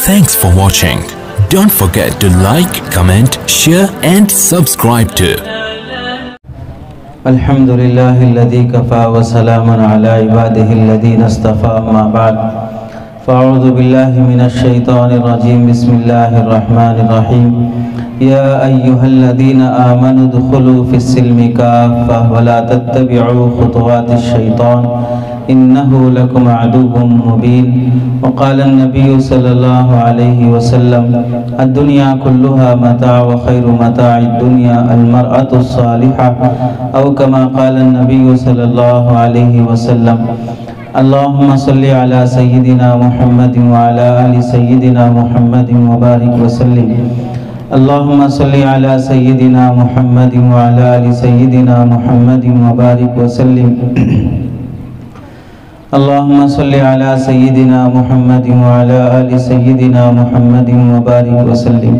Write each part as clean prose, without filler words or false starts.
Thanks for watching. Don't forget to like, comment, share and subscribe to Alhamdulillahi alladhi kafa wa salamun ala ibadihi alladhina istafa amma ba'd. Fa'udhu billahi minash shaitanir rajim. Bismillahir rahmanir rahim. Ya ayyuhalladhina amanu udkhulu fis silmi kaffah wa la tattabi'u khutuwatish shaitan innahu lakum aduwwun mubin. Wa qala an-nabiy sallallahu alayhi wa sallam ad-dunya kulluha mata' wa khayru mata'id dunya al-mar'atu as-salihah aw kama qala an-nabiy sallallahu alayhi wa sallam. Allahumma salli ala sayyidina Muhammadin wa ala ali sayyidina Muhammadin wa barik wa sallim. Allahumma salli ala sayyidina Muhammadin wa ala ali sayyidina Muhammadin wa barik wa sallim. Allahumma salli ala sayyidina Muhammadin wa ala ali sayyidina Muhammadin wa barik wa sallim.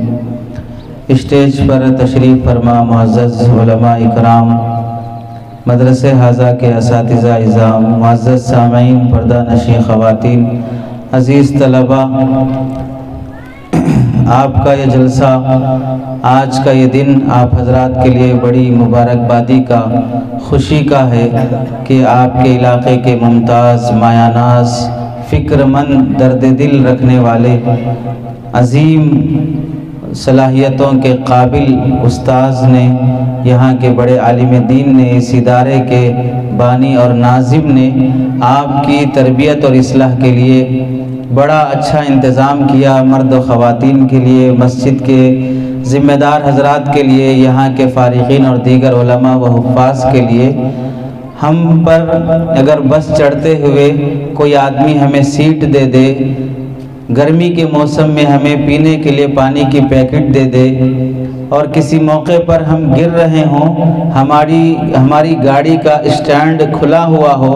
Stage پر تشریف فرما معزز علماء اکرام، مدرسہ حاضہ کے اساتذہ اعزام، معزز سامعین، پردہ نشین خواتین، عزیز طلبہ، آپ کا یہ جلسہ، آج کا یہ دن آپ حضرات کے لیے بڑی مبارکبادی کا، خوشی کا ہے کہ آپ کے علاقے کے ممتاز، مایہ ناز، فکر مند، درد دل رکھنے والے، عظیم صلاحیتوں کے قابل استاذ نے، یہاں کے بڑے عالم دین نے، اس ادارے کے بانی اور ناظم نے آپ کی تربیت اور اصلاح کے لیے بڑا اچھا انتظام کیا، مرد و خواتین کے لیے، مسجد کے ذمہ دار حضرات کے لیے، یہاں کے فارغین اور دیگر علماء و حفاظ کے لیے۔ ہم پر اگر بس چڑھتے ہوئے کوئی آدمی ہمیں سیٹ دے دے، گرمی کے موسم میں ہمیں پینے کے لیے پانی کی پیکٹ دے دے، اور کسی موقع پر ہم گر رہے ہوں، ہماری گاڑی کا اسٹینڈ کھلا ہوا ہو،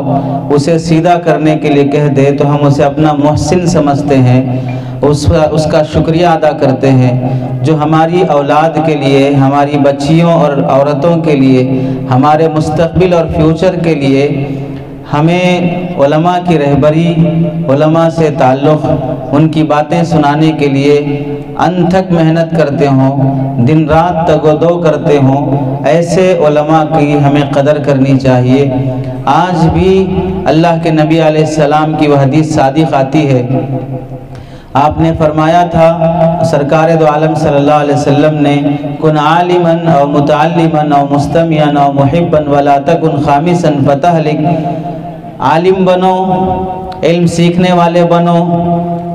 اسے سیدھا کرنے کے لیے کہہ دے، تو ہم اسے اپنا محسن سمجھتے ہیں، اس کا شکریہ ادا کرتے ہیں، جو ہماری اولاد کے لیے، ہماری بچیوں اور عورتوں کے لیے، ہمارے مستقبل اور فیوچر کے لیے ہمیں علماء کی رہبری، علماء سے تعلق، ان کی باتیں سنانے کے لیے انتھک محنت کرتے ہوں، دن رات تگ و دو کرتے ہوں، ایسے علماء کی ہمیں قدر کرنی چاہیے۔ آج بھی اللہ کے نبی علیہ السلام کی وہ حدیث صادق آتی ہے، آپ نے فرمایا تھا، سرکار دو عالم صلی اللہ علیہ وسلم نے، کن عالماً او متعلماً او مستمعاً او محباً ولا تکن خامساً فتہلک۔ عالم بنو، علم سیکھنے والے بنو،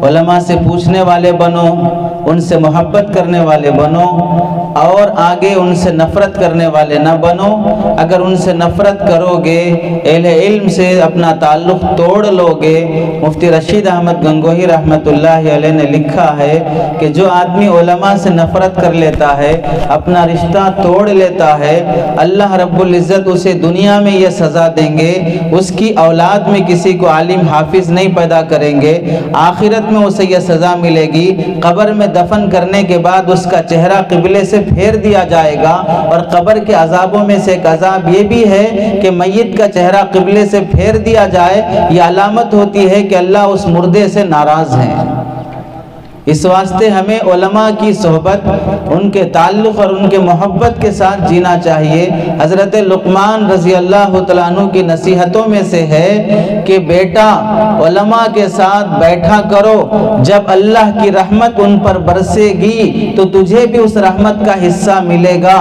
علماء سے پوچھنے والے بنو، ان سے محبت کرنے والے بنو، اور آگے ان سے نفرت کرنے والے نہ بنو۔ اگر ان سے نفرت کرو گے، اہل علم سے اپنا تعلق توڑ لو گے، مفتی رشید احمد گنگوہی رحمت اللہ علیہ نے لکھا ہے کہ جو آدمی علماء سے نفرت کر لیتا ہے، اپنا رشتہ توڑ لیتا ہے، اللہ رب العزت اسے دنیا میں یہ سزا دیں گے، اس کی اولاد میں کسی کو عالم حافظ نہیں پیدا کریں گے، آخرت میں اسے یہ سزا ملے گی، قبر میں دفن کرنے کے بعد اس کا چہرہ قبلے سے پھیر دیا جائے گا۔ اور قبر کے عذابوں میں سے ایک عذاب یہ بھی ہے کہ میت کا چہرہ قبلے سے پھیر دیا جائے، یہ علامت ہوتی ہے کہ اللہ اس مردے سے ناراض ہیں۔ اس واسطے ہمیں علماء کی صحبت، ان کے تعلق اور ان کے محبت کے ساتھ جینا چاہیے۔ حضرت لقمان رضی اللہ تعالیٰ عنہ کی نصیحتوں میں سے ہے کہ بیٹا علماء کے ساتھ بیٹھا کرو، جب اللہ کی رحمت ان پر برسے گی تو تجھے بھی اس رحمت کا حصہ ملے گا،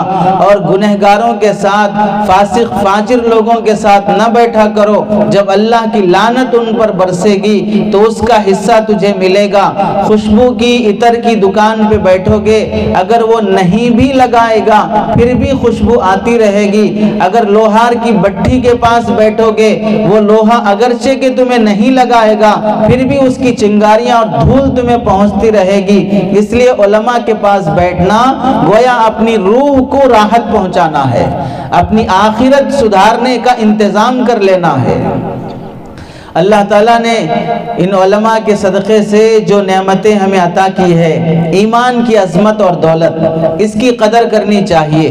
اور گنہگاروں کے ساتھ، فاسق فاجر لوگوں کے ساتھ نہ بیٹھا کرو، جب اللہ کی لعنت ان پر برسے گی تو اس کا حصہ تجھے ملے گا۔ خوشبو کی عطر کی دکان پہ بیٹھو گے، اگر وہ نہیں بھی لگائے گا پھر بھی خوشبو آتی رہے گی۔ اگر لوہار کی بٹھی کے پاس بیٹھو گے، وہ لوہا اگرچہ کہ تمہیں نہیں لگائے گا پھر بھی اس کی چنگاریاں اور دھول تمہیں پہنچتی رہے گی۔ اس لیے علماء کے پاس بیٹھنا گویا اپنی روح کو راحت پہنچانا ہے، اپنی آخرت سدھارنے کا انتظام کر لینا ہے۔ اللہ تعالیٰ نے ان علماء کے صدقے سے جو نعمتیں ہمیں عطا کی ہے، ایمان کی عظمت اور دولت، اس کی قدر کرنی چاہیے۔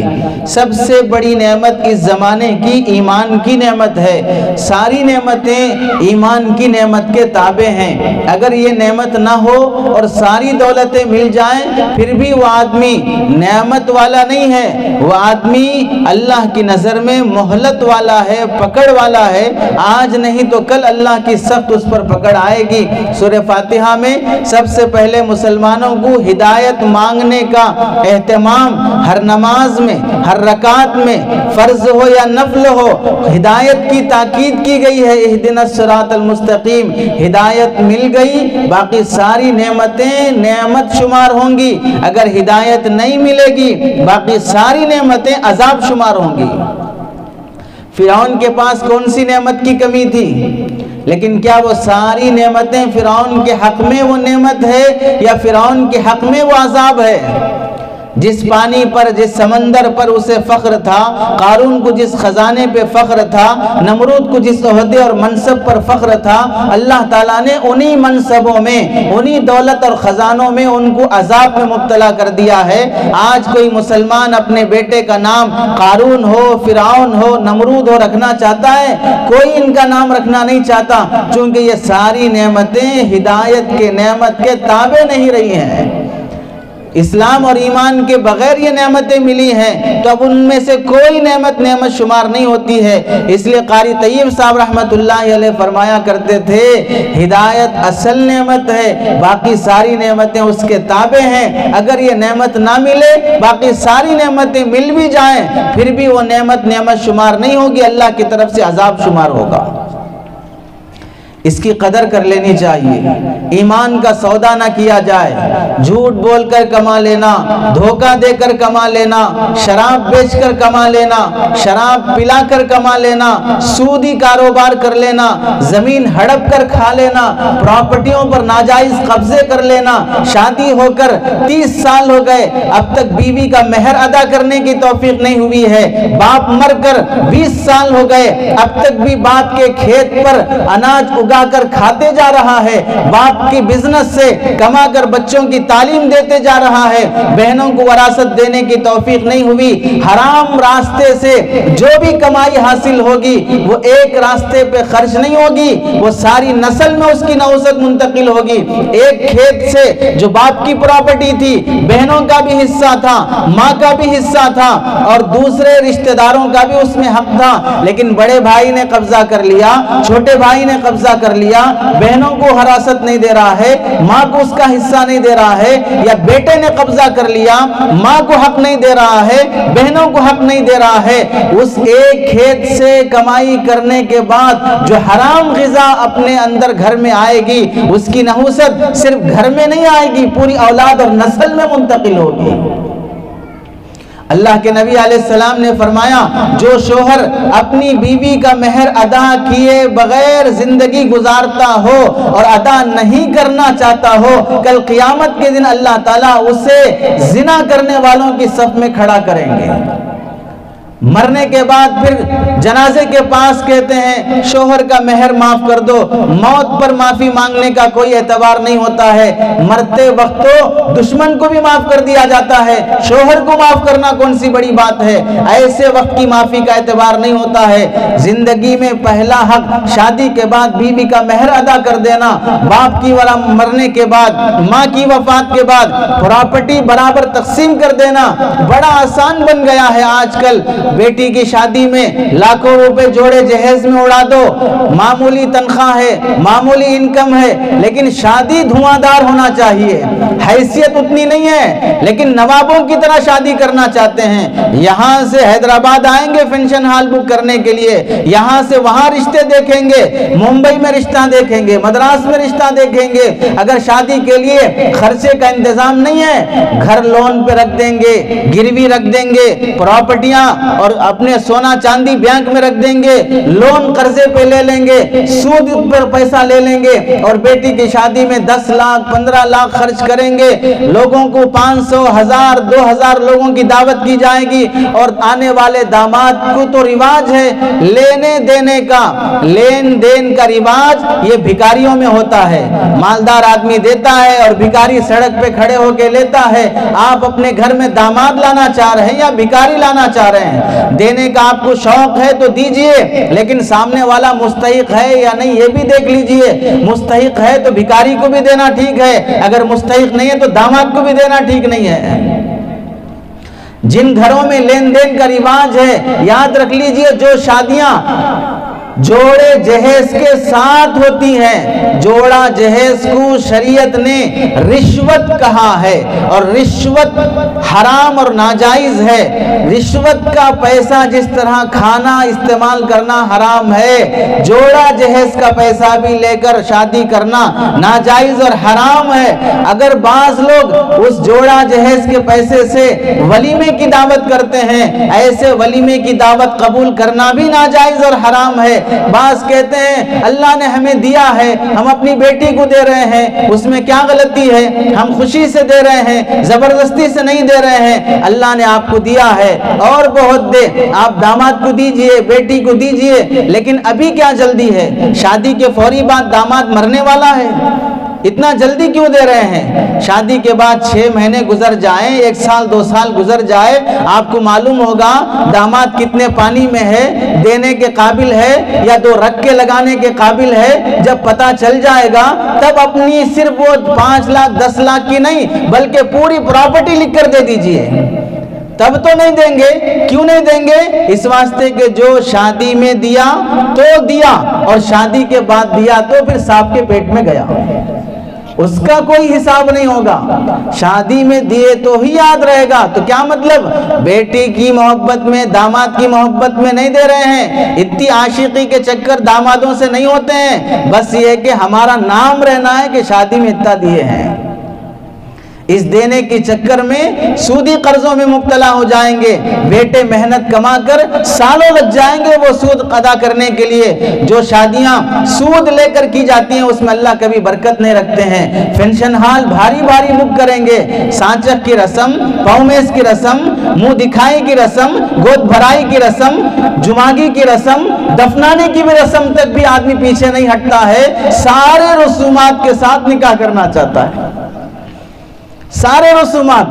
سب سے بڑی نعمت اس زمانے کی ایمان کی نعمت ہے۔ ساری نعمتیں ایمان کی نعمت کے تابع ہیں۔ اگر یہ نعمت نہ ہو اور ساری دولتیں مل جائیں پھر بھی وہ آدمی نعمت والا نہیں ہے، وہ آدمی اللہ کی نظر میں مہلت والا ہے، پکڑ والا ہے۔ آج نہیں تو کل اللہ کی سخت اس پر پکڑ آئے گی۔ سورہ فاتحہ میں سب سے پہلے مسلمانوں کو ہدایت مانگنے کا اہتمام ہر نماز میں، ہر رکعت میں، فرض ہو یا نفل ہو، ہدایت کی تاکید کی گئی ہے۔ اہدنا الصراط المستقیم، ہدایت مل گئی، باقی ساری نعمتیں نعمت شمار ہوں گی۔ اگر ہدایت نہیں ملے گی باقی ساری نعمتیں عذاب شمار ہوں گی۔ فرعون کے پاس کون سی نعمت کی کمی تھی؟ لیکن کیا وہ ساری نعمتیں فرعون کے حق میں وہ نعمت ہے یا فرعون کے حق میں وہ عذاب ہے؟ جس پانی پر، جس سمندر پر اسے فخر تھا، قارون کو جس خزانے پہ فخر تھا، نمرود کو جس عہدے اور منصب پر فخر تھا، اللہ تعالیٰ نے انہی منصبوں میں، انہی دولت اور خزانوں میں ان کو عذاب میں مبتلا کر دیا ہے۔ آج کوئی مسلمان اپنے بیٹے کا نام قارون ہو، فرعون ہو، نمرود ہو رکھنا چاہتا ہے؟ کوئی ان کا نام رکھنا نہیں چاہتا، چونکہ یہ ساری نعمتیں ہدایت کے نعمت کے تابع نہیں رہی ہیں۔ اسلام اور ایمان کے بغیر یہ نعمتیں ملی ہیں تو اب ان میں سے کوئی نعمت شمار نہیں ہوتی ہے۔ اس لیے قاری طیب صاحب رحمت اللہ علیہ فرمایا کرتے تھے، ہدایت اصل نعمت ہے، باقی ساری نعمتیں اس کے تابع ہیں۔ اگر یہ نعمت نہ ملے، باقی ساری نعمتیں مل بھی جائیں پھر بھی وہ نعمت شمار نہیں ہوگی، اللہ کی طرف سے عذاب شمار ہوگا۔ اس کی قدر کر لینی چاہیے۔ ایمان کا سودا نہ کیا جائے، جھوٹ بول کر کما لینا، دھوکہ دے کر کما لینا، شراب بیچ کر کما لینا، شراب پلا کر کما لینا، سودی کاروبار کر لینا، زمین ہڑپ کر کھا لینا، پراپرٹیوں پر ناجائز قبضے کر لینا، شادی ہو کر 30 سال ہو گئے اب تک بیوی کا مہر ادا کرنے کی توفیق نہیں ہوئی ہے، باپ مر کر 20 سال ہو گئے اب تک بھی باپ کے کھیت پر اناج اگا کر کھاتے جا رہا ہے، باپ کی بزنس سے کما کر بچوں کی تعلیم دیتے جا رہا ہے، بہنوں کو وراثت دینے کی توفیق نہیں ہوئی، حرام راستے سے جو بھی کمائی حاصل ہوگی وہ ایک راستے پہ خرچ نہیں ہوگی، وہ ساری نسل میں اس کی نوعت منتقل ہوگی۔ ایک کھیت سے جو باپ کی پراپرٹی تھی، بہنوں کا بھی حصہ تھا، ماں کا بھی حصہ تھا اور دوسرے رشتہ داروں کا بھی اس میں حق تھا، لیکن بڑے بھائی نے قبضہ کر لیا، چھوٹے بھائی نے قبضہ کر لیا، بہنوں کو حراست نہیں دے رہا ہے، ماں کو اس کا حصہ نہیں دے رہا ہے، یا بیٹے نے قبضہ کر لیا، ماں کو حق نہیں دے رہا ہے، بہنوں کو حق نہیں دے رہا ہے۔ اس ایک کھیت سے کمائی کرنے کے بعد جو حرام غذا اپنے اندر گھر میں آئے گی اس کی نحوست صرف گھر میں نہیں آئے گی، پوری اولاد اور نسل میں منتقل ہوگی۔ اللہ کے نبی علیہ السلام نے فرمایا، جو شوہر اپنی بیوی کا مہر ادا کیے بغیر زندگی گزارتا ہو اور ادا نہیں کرنا چاہتا ہو، کل قیامت کے دن اللہ تعالیٰ اسے زنا کرنے والوں کی صف میں کھڑا کریں گے۔ مرنے کے بعد پھر جنازے کے پاس کہتے ہیں شوہر کا مہر معاف کر دو، موت پر معافی مانگنے کا کوئی اعتبار نہیں ہوتا ہے، مرتے وقت تو دشمن کو بھی معاف کر دیا جاتا ہے، شوہر کو معاف کرنا کون سی بڑی بات ہے، ایسے وقت کی معافی کا اعتبار نہیں ہوتا ہے۔ زندگی میں پہلا حق شادی کے بعد بیوی کا مہر ادا کر دینا، باپ کی مرنے کے بعد، ماں کی وفات کے بعد پراپرٹی برابر تقسیم کر دینا بڑا آسان بن گیا ہے۔ آج کل بیٹی کی شادی میں لاکھوں روپے جوڑے جہیز میں اڑا دو، معمولی تنخواہ ہے، معمولی انکم ہے، لیکن شادی دھواں دار ہونا چاہیے، حیثیت اتنی نہیں ہے لیکن نوابوں کی طرح شادی کرنا چاہتے ہیں۔ یہاں سے حیدرآباد آئیں گے فنکشن ہال بک کرنے کے لیے، یہاں سے وہاں رشتے دیکھیں گے، ممبئی میں رشتہ دیکھیں گے، مدراس میں رشتہ دیکھیں گے۔ اگر شادی کے لیے خرچے کا انتظام نہیں ہے، گھر لون پہ رکھ دیں گے، گروی رکھ دیں گے، پراپرٹیاں اور اپنے سونا چاندی بینک میں رکھ دیں گے، لون قرضے پہ لے لیں گے، سود پر پیسہ لے لیں گے اور بیٹی کی شادی میں 10 لاکھ 15 لاکھ خرچ کریں گے، لوگوں کو 500 1000 2000 لوگوں کی دعوت کی جائے گی، اور آنے والے داماد کو تو رواج ہے لینے دینے کا، لین دین کا رواج یہ بھکاریوں میں ہوتا ہے، مالدار آدمی دیتا ہے اور بھکاری سڑک پہ کھڑے ہو کے لیتا ہے۔ آپ اپنے گھر میں داماد لانا چاہ رہے ہیں یا بھکاری لانا چاہ رہے ہیں؟ دینے کا آپ کو شوق ہے تو دیجئے، لیکن سامنے والا مستحق ہے یا نہیں یہ بھی دیکھ لیجئے۔ مستحق ہے تو بھکاری کو بھی دینا ٹھیک ہے، اگر مستحق نہیں ہے تو داماد کو بھی دینا ٹھیک نہیں ہے۔ جن گھروں میں لین دین کا رواج ہے، یاد رکھ لیجئے، جو شادیاں جوڑے جہیز کے ساتھ ہوتی ہیں، جوڑا جہیز کو شریعت نے رشوت کہا ہے، اور رشوت حرام اور ناجائز ہے۔ رشوت کا پیسہ جس طرح کھانا استعمال کرنا حرام ہے، جوڑا جہیز کا پیسہ بھی لے کر شادی کرنا ناجائز اور حرام ہے۔ اگر بعض لوگ اس جوڑا جہیز کے پیسے سے ولیمے کی دعوت کرتے ہیں، ایسے ولیمے کی دعوت قبول کرنا بھی ناجائز اور حرام ہے۔ بعض کہتے ہیں اللہ نے ہمیں دیا ہے، ہم اپنی بیٹی کو دے رہے ہیں، اس میں کیا غلطی ہے؟ ہم خوشی سے دے رہے ہیں، زبردستی سے نہیں دے رہے ہیں۔ اللہ نے آپ کو دیا ہے اور بہت دے، آپ داماد کو دیجئے، بیٹی کو دیجئے، لیکن ابھی کیا جلدی ہے؟ شادی کے فوری بعد داماد مرنے والا ہے، اتنا جلدی کیوں دے رہے ہیں؟ شادی کے بعد 6 مہینے گزر جائیں، 1 سال 2 سال گزر جائے، آپ کو معلوم ہوگا داماد کتنے پانی میں ہے، دینے کے قابل ہے یا 2 رکھ کے لگانے کے قابل ہے۔ جب پتہ چل جائے گا تب اپنی صرف وہ 5 لاکھ 10 لاکھ کی نہیں بلکہ پوری پراپرٹی لکھ کر دے دیجئے۔ تب تو نہیں دیں گے۔ کیوں نہیں دیں گے؟ اس واسطے کہ جو شادی میں دیا تو دیا، اور شادی کے بعد دیا تو پھر سانپ کے پیٹ میں گیا، اس کا کوئی حساب نہیں ہوگا۔ شادی میں دیے تو ہی یاد رہے گا۔ تو کیا مطلب؟ بیٹی کی محبت میں، داماد کی محبت میں نہیں دے رہے ہیں۔ اتنی عاشقی کے چکر دامادوں سے نہیں ہوتے ہیں، بس یہ کہ ہمارا نام رہنا ہے کہ شادی میں اتنا دیے ہیں۔ اس دینے کے چکر میں سودی قرضوں میں مبتلا ہو جائیں گے، بیٹے محنت کما کر سالوں لگ جائیں گے وہ سود ادا کرنے کے لیے۔ جو شادیاں سود لے کر کی جاتی ہیں اس میں اللہ کبھی برکت نہیں رکھتے ہیں۔ فنکشن ہال بھاری بھاری بک کریں گے، سانچک کی رسم، پاؤمیس کی رسم، منہ دکھائی کی رسم، گود بھرائی کی رسم، جماگی کی رسم، دفنانے کی بھی رسم تک بھی آدمی پیچھے نہیں ہٹتا ہے، سارے رسومات کے ساتھ نکاح کرنا چاہتا ہے، سارے رسومات۔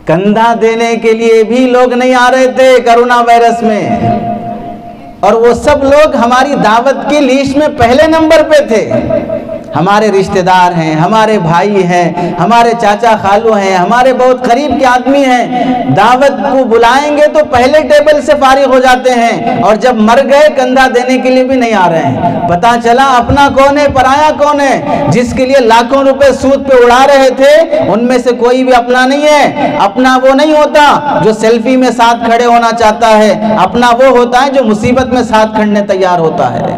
کندھا دینے کے لیے بھی لوگ نہیں آ رہے تھے کرونا وائرس میں، اور وہ سب لوگ ہماری دعوت کی لیسٹ میں پہلے نمبر پہ تھے۔ ہمارے رشتہ دار ہیں، ہمارے بھائی ہیں، ہمارے چاچا خالو ہیں، ہمارے بہت قریب کے آدمی ہیں، دعوت کو بلائیں گے تو پہلے ٹیبل سے فارغ ہو جاتے ہیں، اور جب مر گئے کندھا دینے کے لیے بھی نہیں آ رہے ہیں۔ پتہ چلا اپنا کون ہے پرایا کون ہے۔ جس کے لیے لاکھوں روپے سود پہ اڑا رہے تھے ان میں سے کوئی بھی اپنا نہیں ہے۔ اپنا وہ نہیں ہوتا جو سیلفی میں ساتھ کھڑے ہونا چاہتا ہے، اپنا وہ ہوتا ہے جو مصیبت میں ساتھ کھڑنے تیار ہوتا ہے۔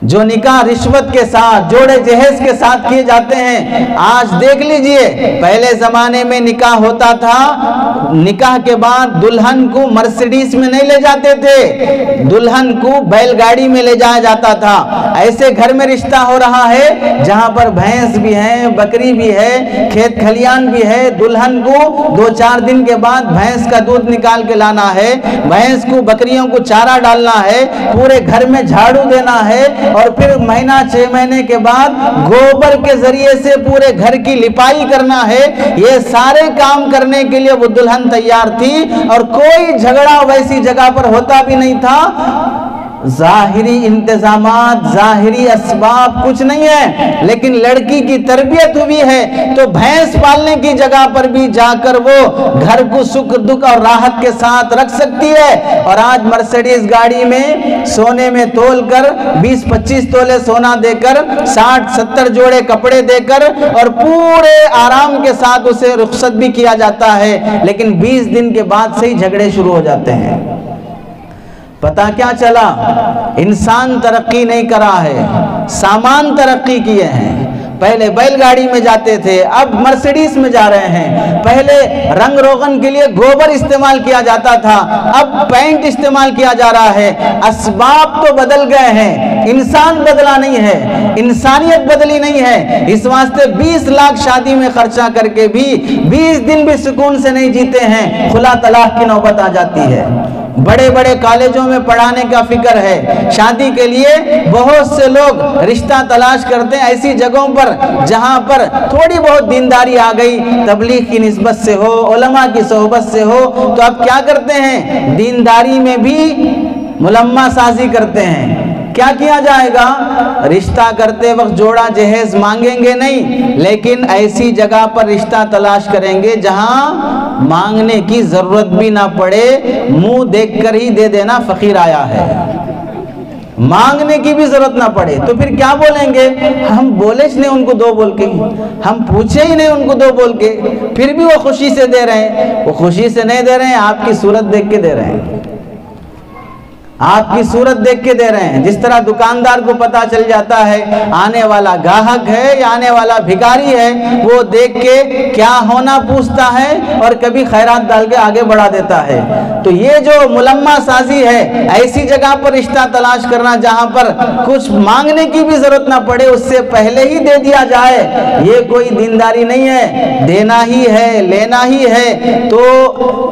جو نکاح رشوت کے ساتھ، جوڑے جہیز کے ساتھ کیے جاتے ہیں، آج دیکھ لیجئے، پہلے زمانے میں نکاح ہوتا تھا، نکاح کے بعد دلہن کو مرسیڈیز میں نہیں لے جاتے تھے، دلہن کو بیل گاڑی میں لے جایا جاتا تھا۔ ایسے گھر میں رشتہ ہو رہا ہے جہاں پر بھینس بھی ہے، بکری بھی ہے، کھیت کھلیان بھی ہے، دلہن کو 2-4 دن کے بعد بھینس کا دودھ نکال کے لانا ہے، بھینس کو بکریوں کو چارہ ڈالنا ہے، پورے گھر میں جھاڑو دینا ہے، اور پھر مہینہ 6 مہینے کے بعد گوبر کے ذریعے سے پورے گھر کی لپائی کرنا ہے۔ یہ سارے کام کرنے کے لیے وہ دلہن تیار تھی، اور کوئی جھگڑا ویسی جگہ پر ہوتا بھی نہیں تھا۔ ظاہری انتظامات، ظاہری اسباب کچھ نہیں ہے، لیکن لڑکی کی تربیت ہوئی ہے تو بھینس پالنے کی جگہ پر بھی جا کر وہ گھر کو سکھ دکھ اور راحت کے ساتھ رکھ سکتی ہے۔ اور آج مرسیڈیز گاڑی میں سونے میں تول کر 20-25 تولے سونا دے کر 60-70 جوڑے کپڑے دے کر اور پورے آرام کے ساتھ اسے رخصت بھی کیا جاتا ہے، لیکن 20 دن کے بعد سے ہی جھگڑے شروع ہو جاتے ہیں۔ پتہ کیا چلا؟ انسان ترقی نہیں کرا ہے، سامان ترقی کیے ہیں۔ پہلے بیل گاڑی میں جاتے تھے، اب مرسیڈیز میں جا رہے ہیں۔ پہلے رنگ روغن کے لیے گوبر استعمال کیا جاتا تھا، اب پینٹ استعمال کیا جا رہا ہے۔ اسباب تو بدل گئے ہیں، انسان بدلا نہیں ہے، انسانیت بدلی نہیں ہے۔ اس واسطے 20 لاکھ شادی میں خرچہ کر کے بھی 20 دن بھی سکون سے نہیں جیتے ہیں، خلا طلاق کی نوبت آ جاتی ہے۔ بڑے بڑے کالجوں میں پڑھانے کا فکر ہے، شادی کے لیے بہت سے لوگ رشتہ تلاش کرتے ہیں ایسی جگہوں پر جہاں پر تھوڑی بہت دینداری آ گئی، تبلیغ کی نسبت سے ہو، علماء کی صحبت سے ہو، تو اب کیا کرتے ہیں؟ دینداری میں بھی ملمہ سازی کرتے ہیں۔ کیا کیا جائے گا؟ رشتہ کرتے وقت جوڑا جہیز مانگیں گے نہیں، لیکن ایسی جگہ پر رشتہ تلاش کریں گے جہاں مانگنے کی ضرورت بھی نہ پڑے، منہ دیکھ کر ہی دے دینا فقیر آیا ہے، مانگنے کی بھی ضرورت نہ پڑے۔ تو پھر کیا بولیں گے؟ ہم بولے ہی نہیں ان کو دو بول کے، ہم پوچھے ہی نہیں ان کو دو بول کے، پھر بھی وہ خوشی سے دے رہے ہیں۔ وہ خوشی سے نہیں دے رہے ہیں، آپ کی صورت دیکھ کے دے رہے ہیں، آپ کی صورت دیکھ کے دے رہے ہیں۔ جس طرح دکاندار کو پتا چل جاتا ہے آنے والا گاہک ہے یا آنے والا بھکاری ہے، وہ دیکھ کے کیا ہونا پوچھتا ہے اور کبھی خیرات ڈال کے آگے بڑھا دیتا ہے۔ تو یہ جو ملمہ سازی ہے، ایسی جگہ پر رشتہ تلاش کرنا جہاں پر کچھ مانگنے کی بھی ضرورت نہ پڑے، اس سے پہلے ہی دے دیا جائے، یہ کوئی دینداری نہیں ہے، دینا ہی ہے، لینا ہی ہے۔ تو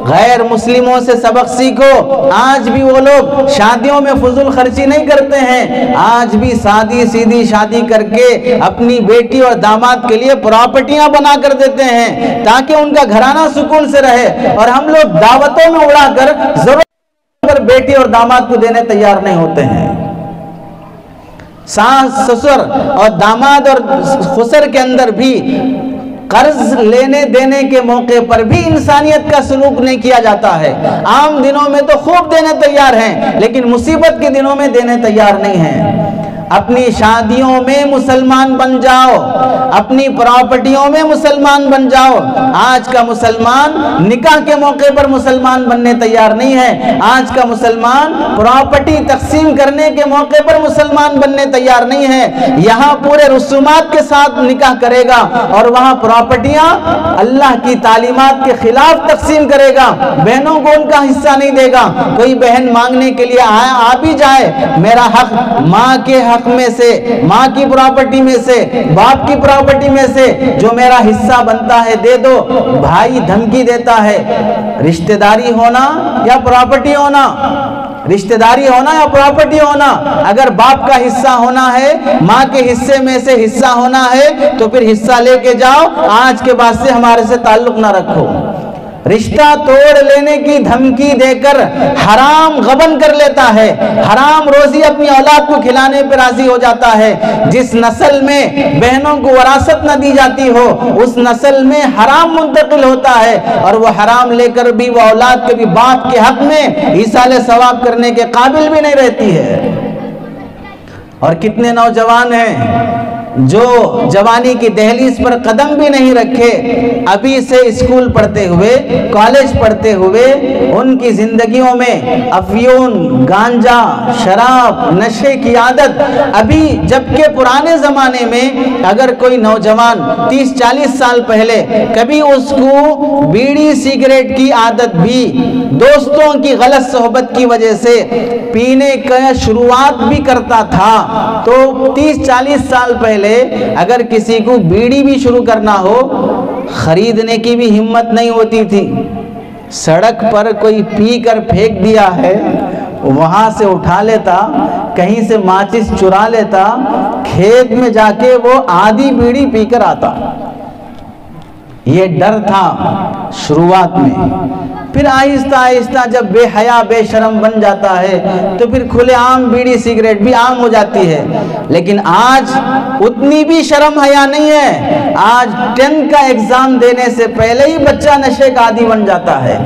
غیر مسلموں سے سبق سیکھو۔ آج بھی وہ لوگ شادیوں میں فضول خرچی نہیں کرتے ہیں، آج بھی سادی سیدھی شادی کر کے اپنی بیٹی اور داماد کے لیے پراپرٹیاں بنا کر دیتے ہیں تاکہ ان کا گھرانہ سکون سے رہے، اور ہم لوگ دعوتوں میں اڑا کر ضرورت پر بیٹی اور داماد کو دینے تیار نہیں ہوتے ہیں۔ ساس سسر اور داماد اور خسر کے اندر بھی قرض لینے دینے کے موقع پر بھی انسانیت کا سلوک نہیں کیا جاتا ہے۔ عام دنوں میں تو خوب دینے تیار ہیں، لیکن مصیبت کے دنوں میں دینے تیار نہیں ہیں۔ اپنی شادیوں میں مسلمان بن جاؤ، اپنی پراپرٹیوں میں مسلمان بن جاؤ۔ آج کا مسلمان نکاح کے موقع پر مسلمان بننے تیار نہیں ہے، آج کا مسلمان پراپرٹی تقسیم کرنے کے موقع پر مسلمان بننے تیار نہیں ہے۔ یہاں پورے رسومات کے ساتھ نکاح کرے گا اور وہاں پراپرٹیاں اللہ کی تعلیمات کے خلاف تقسیم کرے گا، بہنوں کو ان کا حصہ نہیں دے گا۔ کوئی بہن مانگنے کے لیے آ بھی جائے، میرا حق ماں کے حق میں سے، ماں کی پراپرٹی میں سے، باپ کی پراپرٹی میں سے جو میرا حصہ بنتا ہے دے دو، بھائی دھمکی دیتا ہے۔ رشتہ داری ہونا یا پراپرٹی ہونا، رشتہ داری ہونا یا پراپرٹی ہونا، اگر باپ کا حصہ ہونا ہے، ماں کے حصے میں سے حصہ ہونا ہے تو پھر حصہ لے کے جاؤ، آج کے بعد سے ہمارے سے تعلق نہ رکھو۔ رشتہ توڑ لینے کی دھمکی دے کر حرام غبن کر لیتا ہے، حرام روزی اپنی اولاد کو کھلانے پر راضی ہو جاتا ہے۔ جس نسل میں بہنوں کو وراثت نہ دی جاتی ہو، اس نسل میں حرام منتقل ہوتا ہے، اور وہ حرام لے کر بھی وہ اولاد کبھی باپ کے حق میں ایصال ثواب کرنے کے قابل بھی نہیں رہتی ہے۔ اور کتنے نوجوان ہیں جو جوانی کی دہلیز پر قدم بھی نہیں رکھے، ابھی سے اسکول پڑھتے ہوئے، کالج پڑھتے ہوئے ان کی زندگیوں میں افیون، گانجا، شراب، نشے کی عادت ابھی، جبکہ پرانے زمانے میں اگر کوئی نوجوان 30-40 سال پہلے کبھی اس کو بیڑی سگریٹ کی عادت بھی دوستوں کی غلط صحبت کی وجہ سے پینے کا شروعات بھی کرتا تھا، تو 30-40 سال پہلے اگر کسی کو بیڑی بھی شروع کرنا ہو، خریدنے کی بھی ہمت نہیں ہوتی تھی۔ سڑک پر کوئی پی کر پھینک دیا ہے، وہاں سے اٹھا لیتا، کہیں سے ماچس چرا لیتا، کھیت میں جا کے وہ آدھی بیڑی پی کر آتا۔ یہ ڈر تھا شروعات میں۔ پھر آہستہ آہستہ جب بے حیا بے شرم بن جاتا ہے تو پھر کھلے عام بیڑی سگریٹ بھی عام ہو جاتی ہے۔ لیکن آج اتنی بھی شرم حیا نہیں ہے، آج 10th کا ایگزام دینے سے پہلے ہی بچہ نشے کا عادی بن جاتا ہے۔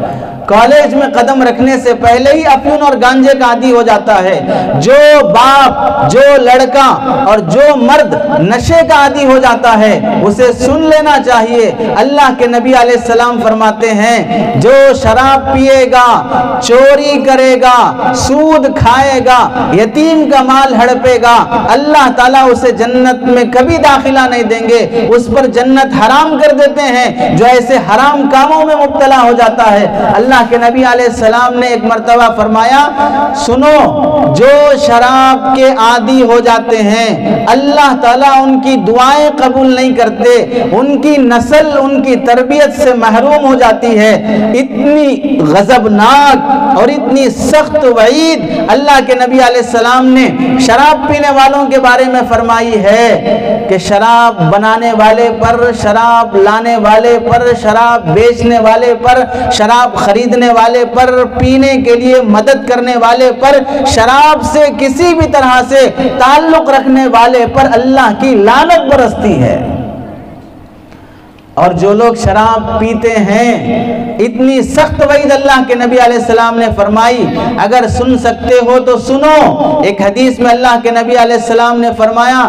کالج میں قدم رکھنے سے پہلے ہی افیون اور گانجے کا عادی ہو جاتا ہے. جو باپ، جو لڑکا اور جو مرد نشے کا عادی ہو جاتا ہے اسے سن لینا چاہیے. اللہ کے نبی علیہ السلام فرماتے ہیں جو شراب پیے گا، چوری کرے گا، سود کھائے گا، یتیم کا مال ہڑپے گا، اللہ تعالیٰ اسے جنت میں کبھی داخلہ نہیں دیں گے، اس پر جنت حرام کر دیتے ہیں جو ایسے حرام کاموں میں مبتلا ہو جاتا ہے. اللہ کے نبی علیہ السلام نے ایک مرتبہ فرمایا سنو جو شراب کے عادی ہو جاتے ہیں اللہ تعالیٰ ان کی دعائیں قبول نہیں کرتے، ان کی نسل ان کی تربیت سے محروم ہو جاتی ہے. اتنی غضبناک اور اتنی سخت وعید اللہ کے نبی علیہ السلام نے شراب پینے والوں کے بارے میں فرمائی ہے کہ شراب بنانے والے پر، شراب لانے والے پر، شراب بیچنے والے پر، شراب خریدنے والے پر، پینے کے لیے مدد کرنے والے پر، شراب سے کسی بھی طرح سے تعلق رکھنے والے پر اللہ کی لعنت برستی ہے. اور جو لوگ شراب پیتے ہیں اتنی سخت وعید اللہ کے نبی علیہ السلام نے فرمائی. اگر سن سکتے ہو تو سنو. ایک حدیث میں اللہ کے نبی علیہ السلام نے فرمایا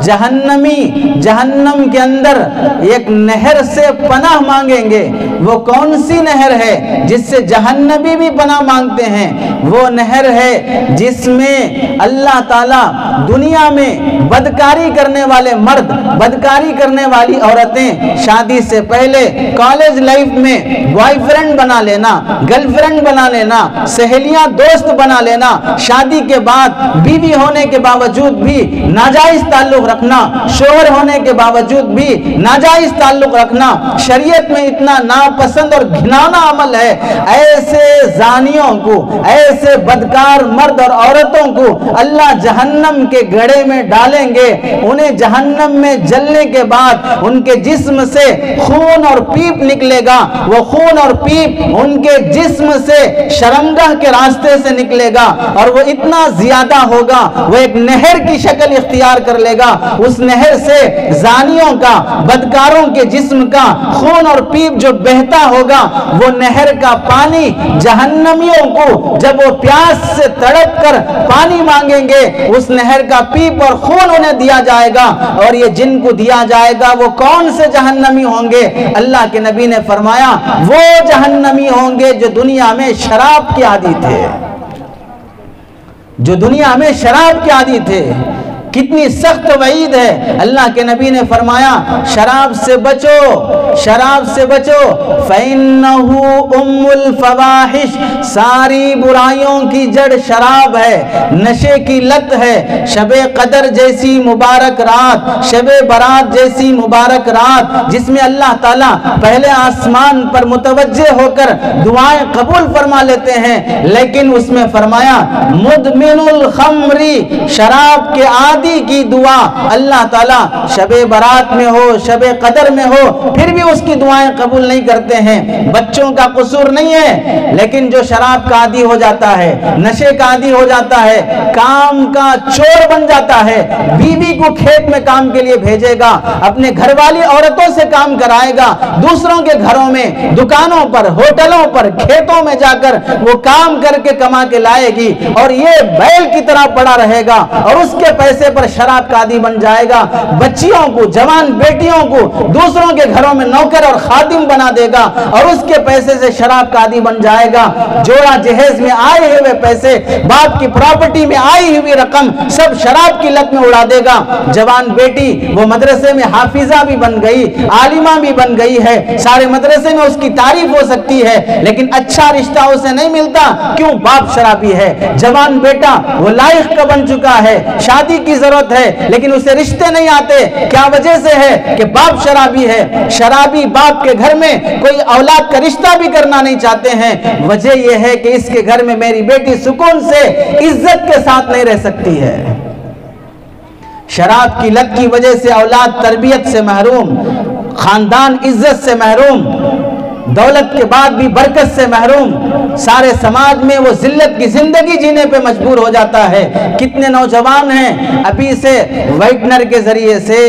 جہنمی جہنم کے اندر ایک نہر سے پناہ مانگیں گے. وہ کون سی نہر ہے جس سے جہنمی بھی پناہ مانگتے ہیں؟ وہ نہر ہے جس میں اللہ تعالیٰ دنیا میں بدکاری کرنے والے مرد، بدکاری کرنے والی عورتیں شادی سے پہلے کالج لائف میں بوائے فرینڈ بنا لینا، گرل فرینڈ بنا لینا، سہیلیاں دوست بنا لینا، شادی کے بعد بیوی ہونے کے باوجود بھی ناجائز تعلق رکھنا، شوہر ہونے کے باوجود بھی ناجائز تعلق رکھنا شریعت میں اتنا ناپسند اور گھنانا عمل ہے. ایسے زانیوں کو، ایسے بدکار مرد اور عورتوں کو اللہ جہنم کے گڑھے میں ڈالیں گے. انہیں جہنم میں جلنے کے بعد ان کے جسم سے خون اور پیپ نکلے گا. وہ خون اور پیپ ان کے جسم سے شرمگاہ کے راستے سے نکلے گا اور وہ اتنا زیادہ ہوگا وہ ایک نہر کی شکل اختیار کر لے گا. اس نہر سے زانیوں کا، بدکاروں کے جسم کا خون اور پیپ جو بہتا ہوگا وہ نہر کا پانی جہنمیوں کو جب وہ پیاس سے تڑپ کر پانی مانگیں گے اس نہر کا پیپ اور خون انہیں دیا جائے گا. اور یہ جن کو دیا جائے گا وہ کون سے جہنمی ہوں گے؟ اللہ کے نبی نے فرمایا وہ جہنمی ہوں گے جو دنیا میں شراب کے عادی تھے، جو دنیا میں شراب کے عادی تھے. کتنی سخت وعید ہے. اللہ کے نبی نے فرمایا شراب سے بچو، شراب سے بچو، فَإِنَّهُ أُمُّ الْفَوَاحِشِ. ساری برائیوں کی جڑ شراب ہے، نشے کی لت ہے. شب قدر جیسی مبارک رات، شب برات جیسی مبارک رات جس میں اللہ تعالیٰ پہلے آسمان پر متوجہ ہو کر دعائیں قبول فرما لیتے ہیں، لیکن اس میں فرمایا مدمن الخمری، شراب کے عادی کی دعا اللہ تعالیٰ شب برات میں ہو، شب قدر میں ہو پھر بھی اس کی دعائیں قبول نہیں کرتے ہیں. بچوں کا قصور نہیں ہے، لیکن جو شراب کا عادی ہو جاتا ہے، نشے کا عادی ہو جاتا ہے، کام کا چور بن جاتا ہے، بیوی کو کھیت میں کام کے لیے بھیجے گا، اپنے گھر والی عورتوں سے کام کرائے گا، دوسروں کے گھروں میں، دکانوں پر، ہوٹلوں پر، کھیتوں میں جا کر وہ کام کر کے کما کے لائے گی اور یہ بیل کی طرح پڑا رہے گا اور اس کے پیسے پر شراب کا عادی بن جائے گا. بچیوں کو، جوان بیٹیوں کو دوسروں کے گھروں میں نوکر اور خادم بنا دے گا اور اس کے پیسے سے شراب کا عادی بن جائے گا. جوڑا جہیز میں آئے ہوئے پیسے، باپ کی پراپرٹی میں آئی ہوئی رقم سب شراب کی لت میں اڑا دے گا. جوان بیٹی وہ مدرسے میں حافظہ بھی بن گئی، عالمہ بھی بن گئی ہے، سارے مدرسے میں اس کی تعریف ہو سکتی ہے، لیکن اچھا رشتہ اسے نہیں ملتا. کیوں؟ باپ شرابی ہے. جوان بیٹا وہ لائق کا بن چکا ہے، شادی کی ضرورت ہے لیکن اسے رشتے نہیں آتے. کیا وجہ سے ہے؟ کہ باپ شرابی ہے. شرابی باپ کے گھر میں کوئی اولاد کا رشتہ بھی کرنا نہیں چاہتے ہیں. وجہ یہ ہے کہ اس کے گھر میں میری بیٹی سکون سے، عزت کے ساتھ نہیں رہ سکتی ہے. شراب کی لت کی وجہ سے اولاد تربیت سے محروم، خاندان عزت سے محروم. دولت کے بعد بھی برکت سے محروم، سارے سماج میں وہ ذلت کی زندگی جینے پہ مجبور ہو جاتا ہے۔ کتنے نوجوان ہیں ابھی سے وائٹنر کے ذریعے سے،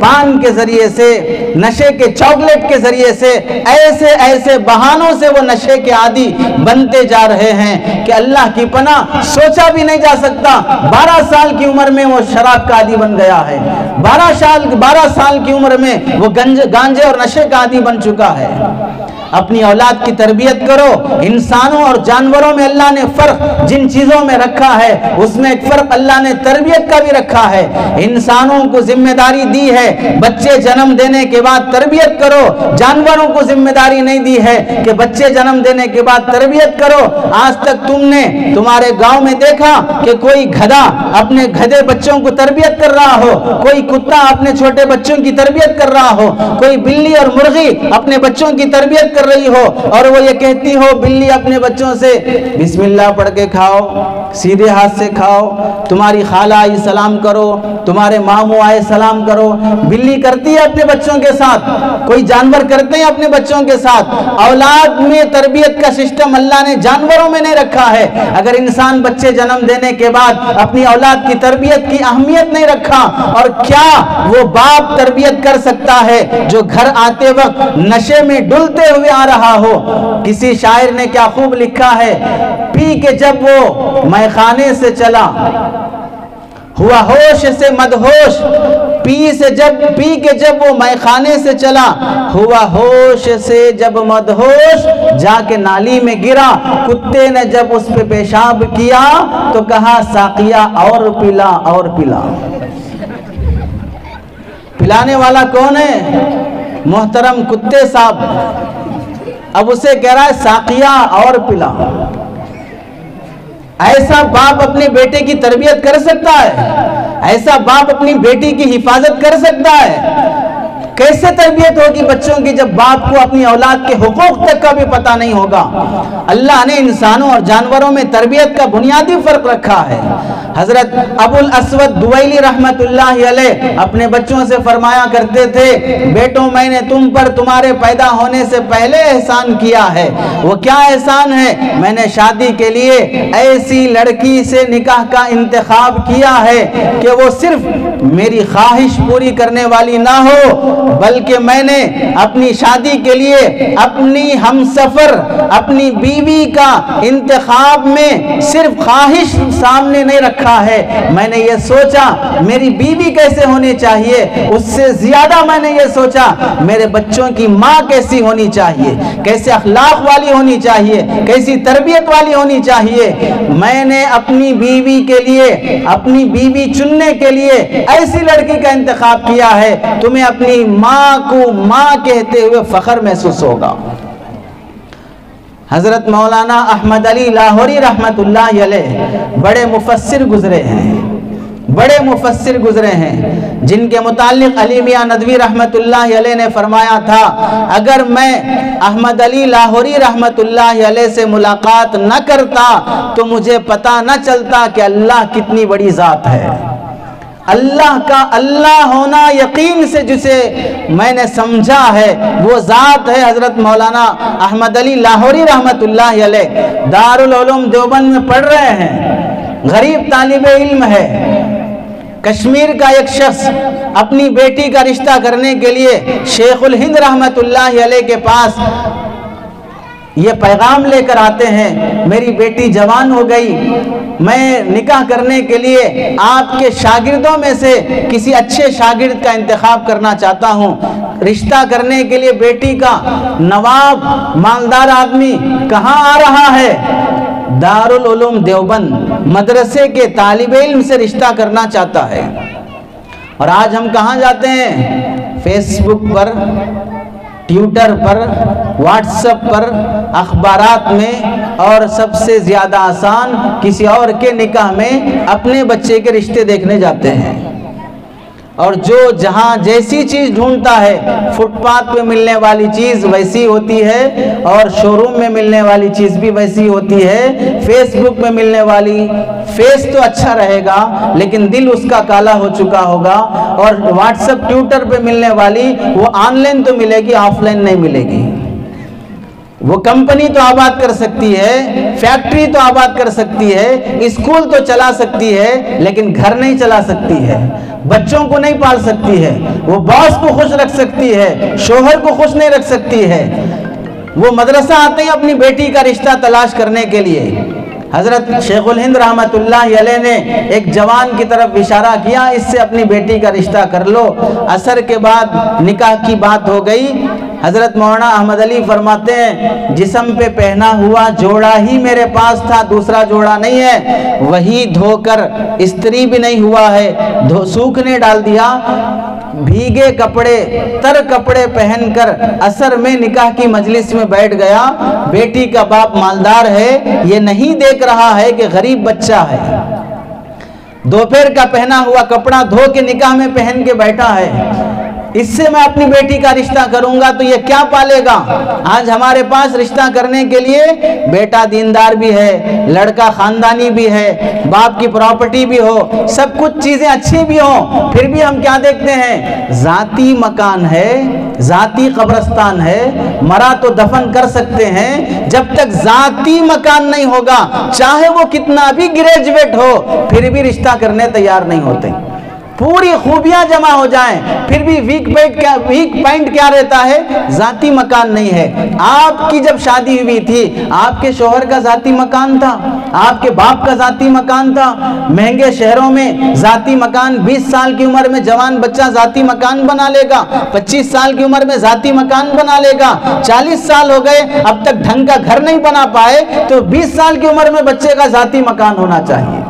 پان کے ذریعے سے، نشے کے چاکلیٹ کے ذریعے سے، ایسے ایسے بہانوں سے وہ نشے کے عادی بنتے جا رہے ہیں کہ اللہ کی پناہ سوچا بھی نہیں جا سکتا۔ 12 سال کی عمر میں وہ شراب کا عادی بن گیا ہے، 12 سال کی عمر میں وہ گانجے اور نشے کا عادی بن چکا ہے۔ اپنی اولاد کی تربیت کرو۔ انسانوں اور جانوروں میں اللہ نے فرق جن چیزوں میں رکھا ہے اس میں ایک فرق اللہ نے تربیت کا بھی رکھا ہے۔ انسانوں کو ذمہ داری دی ہے بچے جنم دینے کے بعد تربیت کرو، جانوروں کو ذمہ داری نہیں دی ہے کہ بچے جنم دینے کے بعد تربیت کرو۔ آج تک تم نے تمہارے گاؤں میں دیکھا کہ کوئی گدھا اپنے گدھے بچوں کو تربیت کر رہا ہو، کوئی کتا اپنے چھوٹے بچوں کی تربیت کر رہا ہو، کوئی بلی اور مرغی اپنے بچوں کی تربیت کر رہی ہو اور وہ یہ کہتی ہو بلی اپنے بچوں سے بسم اللہ پڑھ کے کھاؤ، سیدھے ہاتھ سے کھاؤ، تمہاری خالہ آئی سلام کرو، تمہارے ماموں آئے سلام کرو۔ بلی کرتی ہے اپنے بچوں کے ساتھ، کوئی جانور کرتے ہیں اپنے بچوں کے ساتھ۔ اولاد میں تربیت کا سسٹم اللہ نے جانوروں میں نہیں رکھا ہے۔ اگر انسان بچے جنم دینے کے بعد اپنی اولاد کی تربیت کی اہمیت نہیں رکھا، اور کیا وہ باپ تربیت کر سکتا ہے جو گھر آتے وقت نشے میں ڈلتے ہوئے آ رہا ہو؟ کسی شاعر نے کیا خوب لکھا ہے، پی کے جب وہ میخانے سے چلا ہوا ہوش سے مدہوش، پی کے جب وہ میخانے سے چلا ہوا ہوش سے جب مدہوش، جا کے نالی میں گرا، کتے نے جب اس پہ پیشاب کیا تو کہا ساقیہ اور پلا اور پلا۔ پلانے والا کون ہے؟ محترم کتے صاحب۔ اب اسے کہہ رہا ہے ساقیہ اور پلا۔ ایسا باپ اپنے بیٹے کی تربیت کر سکتا ہے؟ ایسا باپ اپنی بیٹی کی حفاظت کر سکتا ہے؟ کیسے تربیت ہوگی بچوں کی جب باپ کو اپنی اولاد کے حقوق تک کا بھی پتہ نہیں ہوگا؟ اللہ نے انسانوں اور جانوروں میں تربیت کا بنیادی فرق رکھا ہے۔ حضرت ابو الاسود دویلی رحمت اللہ علیہ اپنے بچوں سے فرمایا کرتے تھے، بیٹوں میں نے تم پر تمہارے پیدا ہونے سے پہلے احسان کیا ہے۔ وہ کیا احسان ہے؟ میں نے شادی کے لیے ایسی لڑکی سے نکاح کا انتخاب کیا ہے کہ وہ صرف میری خواہش پوری کرنے والی نہ ہو، بلکہ میں نے اپنی شادی کے لیے اپنی ہمسفر اپنی بیوی کا انتخاب میں صرف خواہش سامنے نہیں رکھا ہے، میں نے یہ سوچا میری بیوی کیسے ہونی چاہیے، اس سے زیادہ میں نے یہ سوچا میرے بچوں کی ماں کیسی ہونی چاہیے، کیسے اخلاق والی ہونی چاہیے، کیسی تربیت والی ہونی چاہیے۔ میں نے اپنی بیوی کے لیے، اپنی بیوی چننے کے لیے ایسی لڑکی کا انتخاب کیا ہے تمہیں اپنی ماں کو ماں کہتے ہوئے فخر محسوس ہوگا۔ حضرت مولانا احمد علی لاہوری رحمت اللہ علیہ بڑے مفسر گزرے ہیں، بڑے مفسر گزرے ہیں، جن کے متعلق علی میاں ندوی رحمت اللہ علیہ نے فرمایا تھا، اگر میں احمد علی لاہوری رحمت اللہ علیہ سے ملاقات نہ کرتا تو مجھے پتہ نہ چلتا کہ اللہ کتنی بڑی ذات ہے۔ اللہ کا اللہ ہونا یقین سے جسے میں نے سمجھا ہے وہ ذات ہے حضرت مولانا احمد علی لاہوری رحمت اللہ علیہ۔ دارالعلوم دیوبند میں پڑھ رہے ہیں، غریب طالب علم ہے۔ کشمیر کا ایک شخص اپنی بیٹی کا رشتہ کرنے کے لیے شیخ الہند رحمت اللہ علیہ کے پاس یہ پیغام لے کر آتے ہیں، میری بیٹی جوان ہو گئی، میں نکاح کرنے کے لیے آپ کے شاگردوں میں سے کسی اچھے شاگرد کا انتخاب کرنا چاہتا ہوں، رشتہ کرنے کے لیے بیٹی کا نواب مالدار آدمی کہاں آ رہا ہے؟ دارالعلوم دیوبند مدرسے کے طالب علم سے رشتہ کرنا چاہتا ہے۔ اور آج ہم کہاں جاتے ہیں؟ فیس بک پر، ٹویٹر پر، واٹس ایپ پر، اخبارات میں، اور سب سے زیادہ آسان کسی اور کے نکاح میں اپنے بچے کے رشتے دیکھنے جاتے ہیں۔ اور جو جہاں جیسی چیز ڈھونڈتا ہے، فٹ پاتھ پہ ملنے والی چیز ویسی ہوتی ہے اور شو روم میں ملنے والی چیز بھی ویسی ہوتی ہے۔ فیس بک میں ملنے والی فیس تو اچھا رہے گا لیکن دل اس کا کالا ہو چکا ہوگا، اور واٹس ایپ ٹویٹر پہ ملنے والی وہ آن لائن تو ملے گی، آف لائن نہیں ملے گی۔ وہ کمپنی تو آباد کر سکتی ہے، فیکٹری تو آباد کر سکتی ہے، اسکول تو چلا سکتی ہے، لیکن گھر نہیں چلا سکتی ہے، بچوں کو نہیں پال سکتی ہے، وہ باس کو خوش رکھ سکتی ہے، شوہر کو خوش نہیں رکھ سکتی ہے۔ وہ مدرسہ آتے ہیں اپنی بیٹی کا رشتہ تلاش کرنے کے لیے۔ حضرت شیخ الہند رحمت اللہ علیہ نے ایک جوان کی طرف اشارہ کیا، اس سے اپنی بیٹی کا رشتہ کر لو۔ عصر کے بعد نکاح کی بات ہو گئی۔ حضرت مولانا احمد علی فرماتے ہیں جسم پہ پہنا ہوا جوڑا ہی میرے پاس تھا، دوسرا جوڑا نہیں ہے، وہی دھو کر استری بھی نہیں ہوا ہے، سوکھنے ڈال دیا۔ بھیگے کپڑے تر کپڑے پہن کر عصر میں نکاح کی مجلس میں بیٹھ گیا۔ بیٹی کا باپ مالدار ہے، یہ نہیں دیکھ رہا ہے کہ غریب بچہ ہے، دوپہر کا پہنا ہوا کپڑا دھو کے نکاح میں پہن کے بیٹھا ہے، اس سے میں اپنی بیٹی کا رشتہ کروں گا تو یہ کیا پالے گا؟ آج ہمارے پاس رشتہ کرنے کے لیے بیٹا دیندار بھی ہے، لڑکا خاندانی بھی ہے، باپ کی پراپرٹی بھی ہو، سب کچھ چیزیں اچھی بھی ہوں، پھر بھی ہم کیا دیکھتے ہیں؟ ذاتی مکان ہے، ذاتی قبرستان ہے، مرا تو دفن کر سکتے ہیں، جب تک ذاتی مکان نہیں ہوگا چاہے وہ کتنا بھی گریجویٹ ہو پھر بھی رشتہ کرنے تیار نہیں ہوتے۔ پوری خوبیاں جمع ہو جائیں پھر بھی ویک پوائنٹ کیا رہتا ہے؟ ذاتی مکان نہیں ہے۔ آپ کی جب شادی ہوئی تھی آپ کے شوہر کا ذاتی مکان تھا، آپ کے باپ کا ذاتی مکان تھا۔ مہنگے شہروں میں ذاتی مکان 20 سال کی عمر میں جوان بچہ ذاتی مکان بنا لے گا، 25 سال کی عمر میں ذاتی مکان بنا لے گا، 40 سال ہو گئے اب تک ڈھنگ کا گھر نہیں بنا پائے تو 20 سال کی عمر میں بچے کا ذاتی مکان ہونا چاہیے۔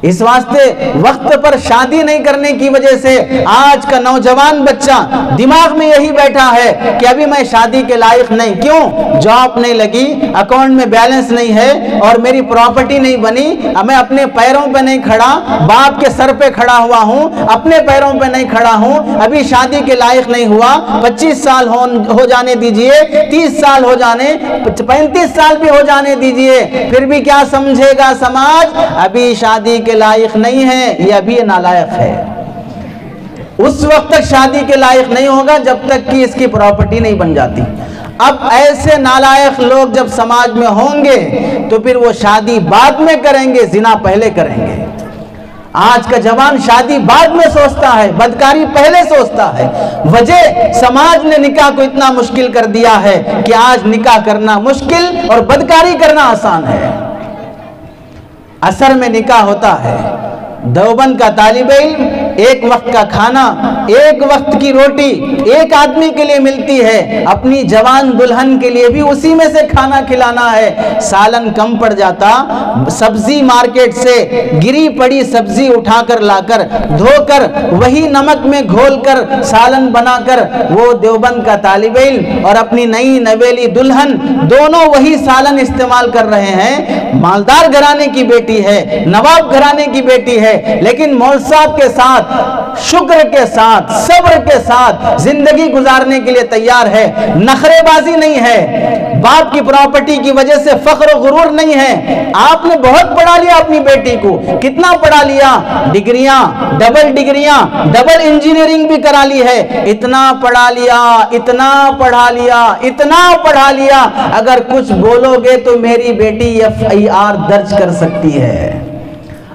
اس واسطے وقت پر شادی نہیں کرنے کی وجہ سے آج کا نوجوان بچہ دماغ میں یہی بیٹھا ہے کہ ابھی میں شادی کے لائق نہیں۔ کیوں؟ جاب نہیں لگی، اکاؤنٹ میں بیلنس نہیں ہے اور میری پراپرٹی نہیں بنی، میں اپنے پیروں پہ نہیں کھڑا، باپ کے سر پہ کھڑا ہوا ہوں، اپنے پیروں پہ نہیں کھڑا ہوں، ابھی شادی کے لائق نہیں ہوا۔ 25 سال ہو جانے دیجئے، 30 سال ہو جانے، 35 سال بھی ہو جانے دیجئے، پھر بھی کیا سمجھے گا سماج؟ ابھی شادی کے لائق نہیں ہے، یہ ابھی نالائق ہے۔ اس وقت تک شادی کے لائق نہیں ہوگا جب تک کہ اس کی پراپرٹی نہیں بن جاتی۔ اب ایسے نالائق لوگ جب سماج میں ہوں گے تو پھر وہ شادی بعد میں کریں گے، زنا پہلے کریں گے۔ آج کا جوان شادی بعد میں سوچتا ہے، بدکاری پہلے سوچتا ہے۔ وجہ سماج نے نکاح کو اتنا مشکل کر دیا ہے کہ آج نکاح کرنا مشکل اور بدکاری کرنا آسان ہے۔ عصر میں نکاح ہوتا ہے، دیوبند کا طالب علم ایک وقت کا کھانا، ایک وقت کی روٹی ایک آدمی کے لیے ملتی ہے، اپنی جوان دلہن کے لیے بھی اسی میں سے کھانا کھلانا ہے۔ سالن کم پڑ جاتا، سبزی مارکیٹ سے گری پڑی سبزی اٹھا کر لا کر دھو کر وہی نمک میں گھول کر سالن بنا کر وہ دیوبند کا طالب علم اور اپنی نئی نویلی دلہن دونوں وہی سالن استعمال کر رہے ہیں۔ مالدار گھرانے کی بیٹی ہے، نواب گھرانے کی بیٹی ہے، لیکن مول صاحب کے ساتھ شکر کے ساتھ صبر کے ساتھ زندگی گزارنے کے لیے تیار ہے، نخرے بازی نہیں ہے، باپ کی پراپرٹی کی وجہ سے فخر و غرور نہیں ہے۔ آپ نے بہت پڑھا لیا اپنی بیٹی کو، کتنا پڑھا لیا؟ ڈگریاں، ڈبل انجینئرنگ بھی کرا لی ہے، اتنا پڑھا لیا، اتنا پڑھا لیا، اتنا پڑھا لیا، اگر کچھ بولو گے تو میری بیٹی FIR درج کر سکتی ہے،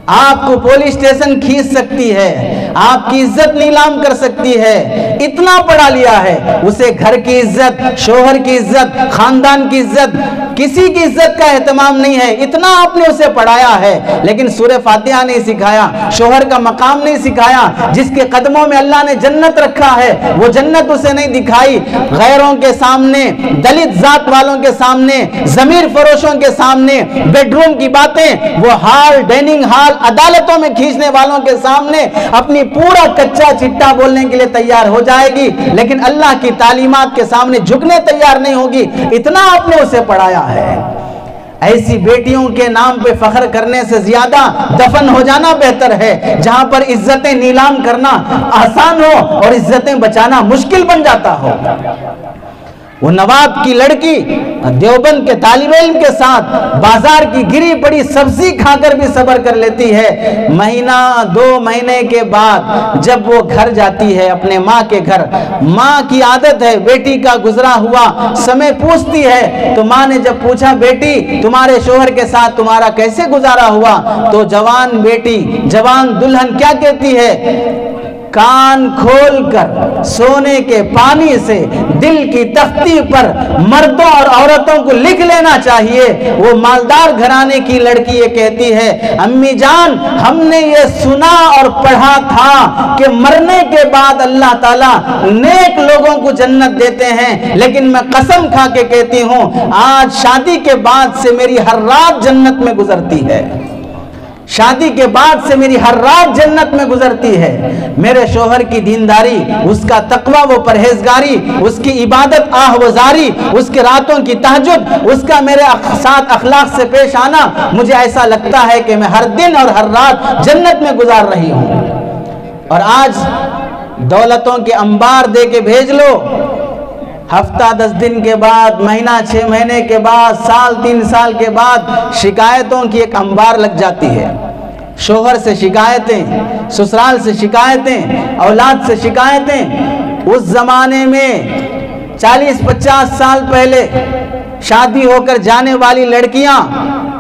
آپ کو پولیس اسٹیشن کھینچ سکتی ہے، آپ کی عزت نیلام کر سکتی ہے۔ اتنا پڑھا لیا ہے، اسے گھر کی عزت، شوہر کی عزت، خاندان کی عزت، کسی کی عزت کا اہتمام نہیں ہے، اتنا آپ نے اسے پڑھایا ہے، لیکن سورہ فاتحہ نہیں سکھایا، شوہر کا مقام نہیں سکھایا، جس کے قدموں میں اللہ نے جنت رکھا ہے وہ جنت اسے نہیں دکھائی۔ غیروں کے سامنے، دلت ذات والوں کے سامنے، ضمیر فروشوں کے سامنے بیڈ روم کی باتیں وہ ہال، ڈائننگ ہال، عدالتوں میں کھینچنے والوں کے سامنے اپنی پورا کچا چٹا بولنے کے لیے تیار ہو جائے گی، لیکن اللہ کی تعلیمات کے سامنے جھکنے تیار نہیں ہوگی۔ اتنا آپ نے اسے پڑھایا ہے۔ ایسی بیٹیوں کے نام پہ فخر کرنے سے زیادہ دفن ہو جانا بہتر ہے، جہاں پر عزتیں نیلام کرنا آسان ہو اور عزتیں بچانا مشکل بن جاتا ہو۔ وہ نواب کی لڑکی دیوبند کے طالب علم کے ساتھ بازار کی گری پڑی سبزی کھا کر بھی صبر کر لیتی ہے۔ مہینہ 2 مہینے کے بعد جب وہ گھر جاتی ہے اپنے ماں کے گھر، ماں کی عادت ہے بیٹی کا گزرا ہوا سمے پوچھتی ہے، تو ماں نے جب پوچھا بیٹی تمہارے شوہر کے ساتھ تمہارا کیسے گزارا ہوا، تو جوان بیٹی، جوان دلہن کیا کہتی ہے، کان کھول کر سونے کے پانی سے دل کی تختی پر مردوں اور عورتوں کو لکھ لینا چاہیے۔ وہ مالدار گھرانے کی لڑکی یہ کہتی ہے، امی جان ہم نے یہ سنا اور پڑھا تھا کہ مرنے کے بعد اللہ تعالیٰ نیک لوگوں کو جنت دیتے ہیں، لیکن میں قسم کھا کے کہتی ہوں آج شادی کے بعد سے میری ہر رات جنت میں گزرتی ہے، شادی کے بعد سے میری ہر رات جنت میں گزرتی ہے۔ میرے شوہر کی دینداری، اس کا تقوی و پرہیزگاری، اس کی عبادت آہوزاری، اس کے راتوں کی تہجد، اس کا میرے ساتھ اخلاق سے پیش آنا، مجھے ایسا لگتا ہے کہ میں ہر دن اور ہر رات جنت میں گزار رہی ہوں۔ اور آج دولتوں کے انبار دے کے بھیج لو، ہفتہ 10 دن کے بعد، مہینہ 6 مہینے کے بعد، سال 3 سال کے بعد شکایتوں کی ایک انبار لگ جاتی ہے۔ شوہر سے شکایتیں، سسرال سے شکایتیں، اولاد سے شکایتیں۔ اس زمانے میں 40-50 سال پہلے شادی ہو کر جانے والی لڑکیاں،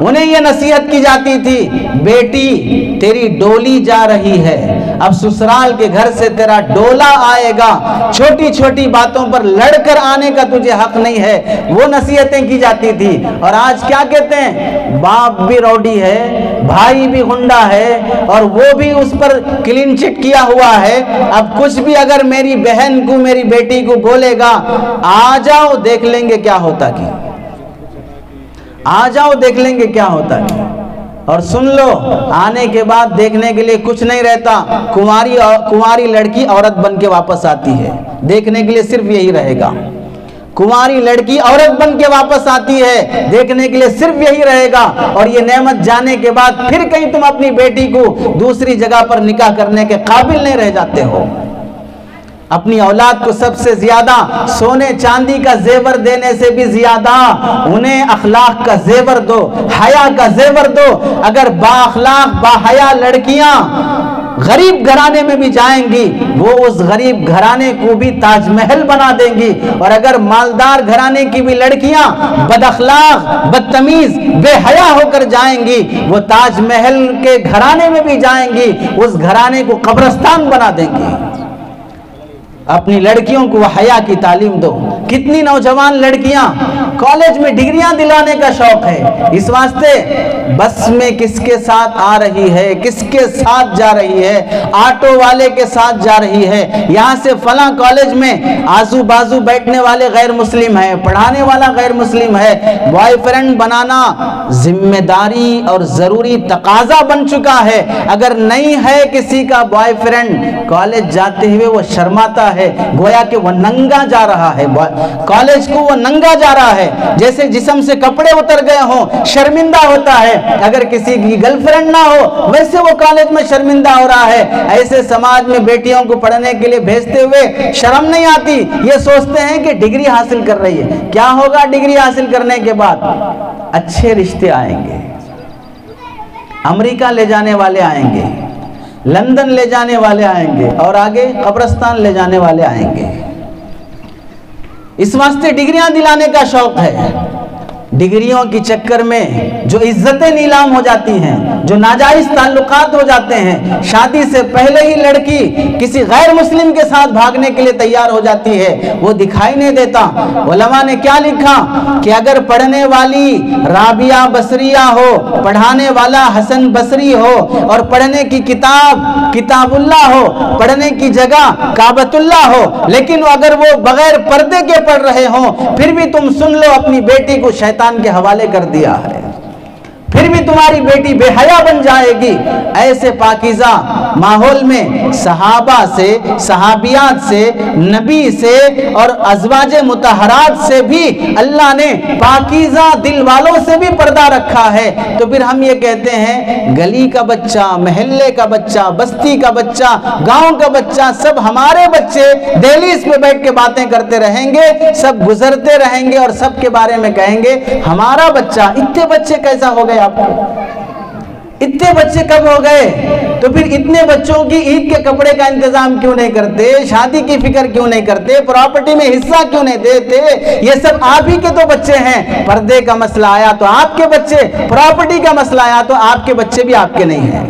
انہیں یہ نصیحت کی جاتی تھی، بیٹی تیری ڈولی جا رہی ہے، اب سسرال کے گھر سے تیرا ڈولا آئے گا، چھوٹی چھوٹی باتوں پر لڑ کر آنے کا تجھے حق نہیں ہے، وہ نصیحتیں کی جاتی تھی۔ اور آج کیا کہتے ہیں، باپ بھی روڈی ہے، بھائی بھی غنڈا ہے، اور وہ بھی اس پر کلین چٹ کیا ہوا ہے، اب کچھ بھی اگر میری بہن کو، میری بیٹی کو بولے گا، آ جاؤ دیکھ لیں گے کیا ہوتا کی، آ جاؤ دیکھ لیں گے کیا ہوتا ہے۔ اور سن لو، آنے کے بعد دیکھنے کے لیے کچھ نہیں رہتا، کنواری لڑکی عورت بن کے واپس آتی ہے، دیکھنے کے لیے صرف یہی رہے گا، کنواری لڑکی عورت بن کے واپس آتی ہے، دیکھنے کے لیے صرف یہی رہے گا۔ اور یہ نعمت جانے کے بعد پھر کہیں تم اپنی بیٹی کو دوسری جگہ پر نکاح کرنے کے قابل نہیں رہ جاتے ہو۔ اپنی اولاد کو سب سے زیادہ سونے چاندی کا زیور دینے سے بھی زیادہ انہیں اخلاق کا زیور دو، حیا کا زیور دو۔ اگر با اخلاق با حیا لڑکیاں غریب گھرانے میں بھی جائیں گی، وہ اس غریب گھرانے کو بھی تاج محل بنا دیں گی، اور اگر مالدار گھرانے کی بھی لڑکیاں بد اخلاق، بدتمیز، بے حیا ہو کر جائیں گی، وہ تاج محل کے گھرانے میں بھی جائیں گی، اس گھرانے کو قبرستان بنا دیں گی۔ اپنی لڑکیوں کو حیا کی تعلیم دو۔ کتنی نوجوان لڑکیاں کالج میں ڈگریاں دلانے کا شوق ہے، اس واسطے بس میں کس کے ساتھ آ رہی ہے، کس کے ساتھ جا رہی ہے، آٹو والے کے ساتھ جا رہی ہے، یہاں سے فلاں کالج میں آزو بازو بیٹھنے والے غیر مسلم ہیں، پڑھانے والا غیر مسلم ہے۔ بوائے فرینڈ بنانا ذمہ داری اور ضروری تقاضا بن چکا ہے۔ اگر نہیں ہے کسی کا بوائے فرینڈ، کالج جاتے ہوئے وہ شرماتا ہے، گویا کہ وہ ننگا جا رہا ہے، کالج کو وہ ننگا جا رہا ہے، جیسے جسم سے کپڑے اتر گئے ہوں، شرمندہ ہوتا ہے۔ اگر کسی کی گرل فرینڈ نہ ہو، ویسے وہ کالج میں شرمندہ ہو رہا ہے۔ ایسے سماج میں بیٹیوں کو پڑھنے کے لیے بھیجتے ہوئے شرم نہیں آتی، یہ سوچتے ہیں کہ ڈگری حاصل کر رہی ہے۔ کیا ہوگا ڈگری حاصل کرنے کے بعد؟ اچھے رشتے آئیں گے، امریکہ لے جانے والے آئیں گے، لندن لے جانے والے آئیں گے، اور آگے قبرستان لے جانے والے آئیں گے۔ اس واسطے ڈگریاں دلانے کا شوق ہے۔ ڈگریوں کی چکر میں جو عزتیں نیلام ہو جاتی ہیں، جو ناجائز تعلقات ہو جاتے ہیں، شادی سے پہلے ہی لڑکی کسی غیر مسلم کے ساتھ بھاگنے کے لیے تیار ہو جاتی ہے، وہ دکھائی نہیں دیتا۔ علماء نے کیا لکھا کہ اگر پڑھنے والی رابعہ بصریہ ہو، پڑھانے والا حسن بصری ہو، اور پڑھنے کی کتاب کتاب اللہ ہو، پڑھنے کی جگہ کعبۃ اللہ ہو، لیکن اگر وہ بغیر پردے کے پڑھ رہے ہوں، پھر بھی تم سن لو اپنی بیٹی کو شیطان کے حوالے کر دیا ہے۔ پھر بھی تمہاری بیٹی بے حیا بن جائے گی۔ ایسے پاکیزہ ماحول میں صحابہ سے، صحابیات سے، نبی سے اور ازواج مطہرات سے بھی اللہ نے پاکیزہ دل والوں سے بھی پردہ رکھا ہے، تو پھر ہم یہ کہتے ہیں گلی کا بچہ، محلے کا بچہ، بستی کا بچہ، گاؤں کا بچہ، سب ہمارے بچے دہلیز پہ بیٹھ کے باتیں کرتے رہیں گے، سب گزرتے رہیں گے اور سب کے بارے میں کہیں گے ہمارا بچہ۔ اتنے بچے کیسا ہو گئے آپ کو؟ اتنے بچے کب ہو گئے؟ تو پھر اتنے بچوں کی عید کے کپڑے کا انتظام کیوں نہیں کرتے؟ شادی کی فکر کیوں نہیں کرتے؟ پراپرٹی میں حصہ کیوں نہیں دیتے؟ یہ سب آپ ہی کے تو بچے ہیں۔ پردے کا مسئلہ آیا تو آپ کے بچے، پراپرٹی کا مسئلہ آیا تو آپ کے بچے بھی آپ کے نہیں ہیں۔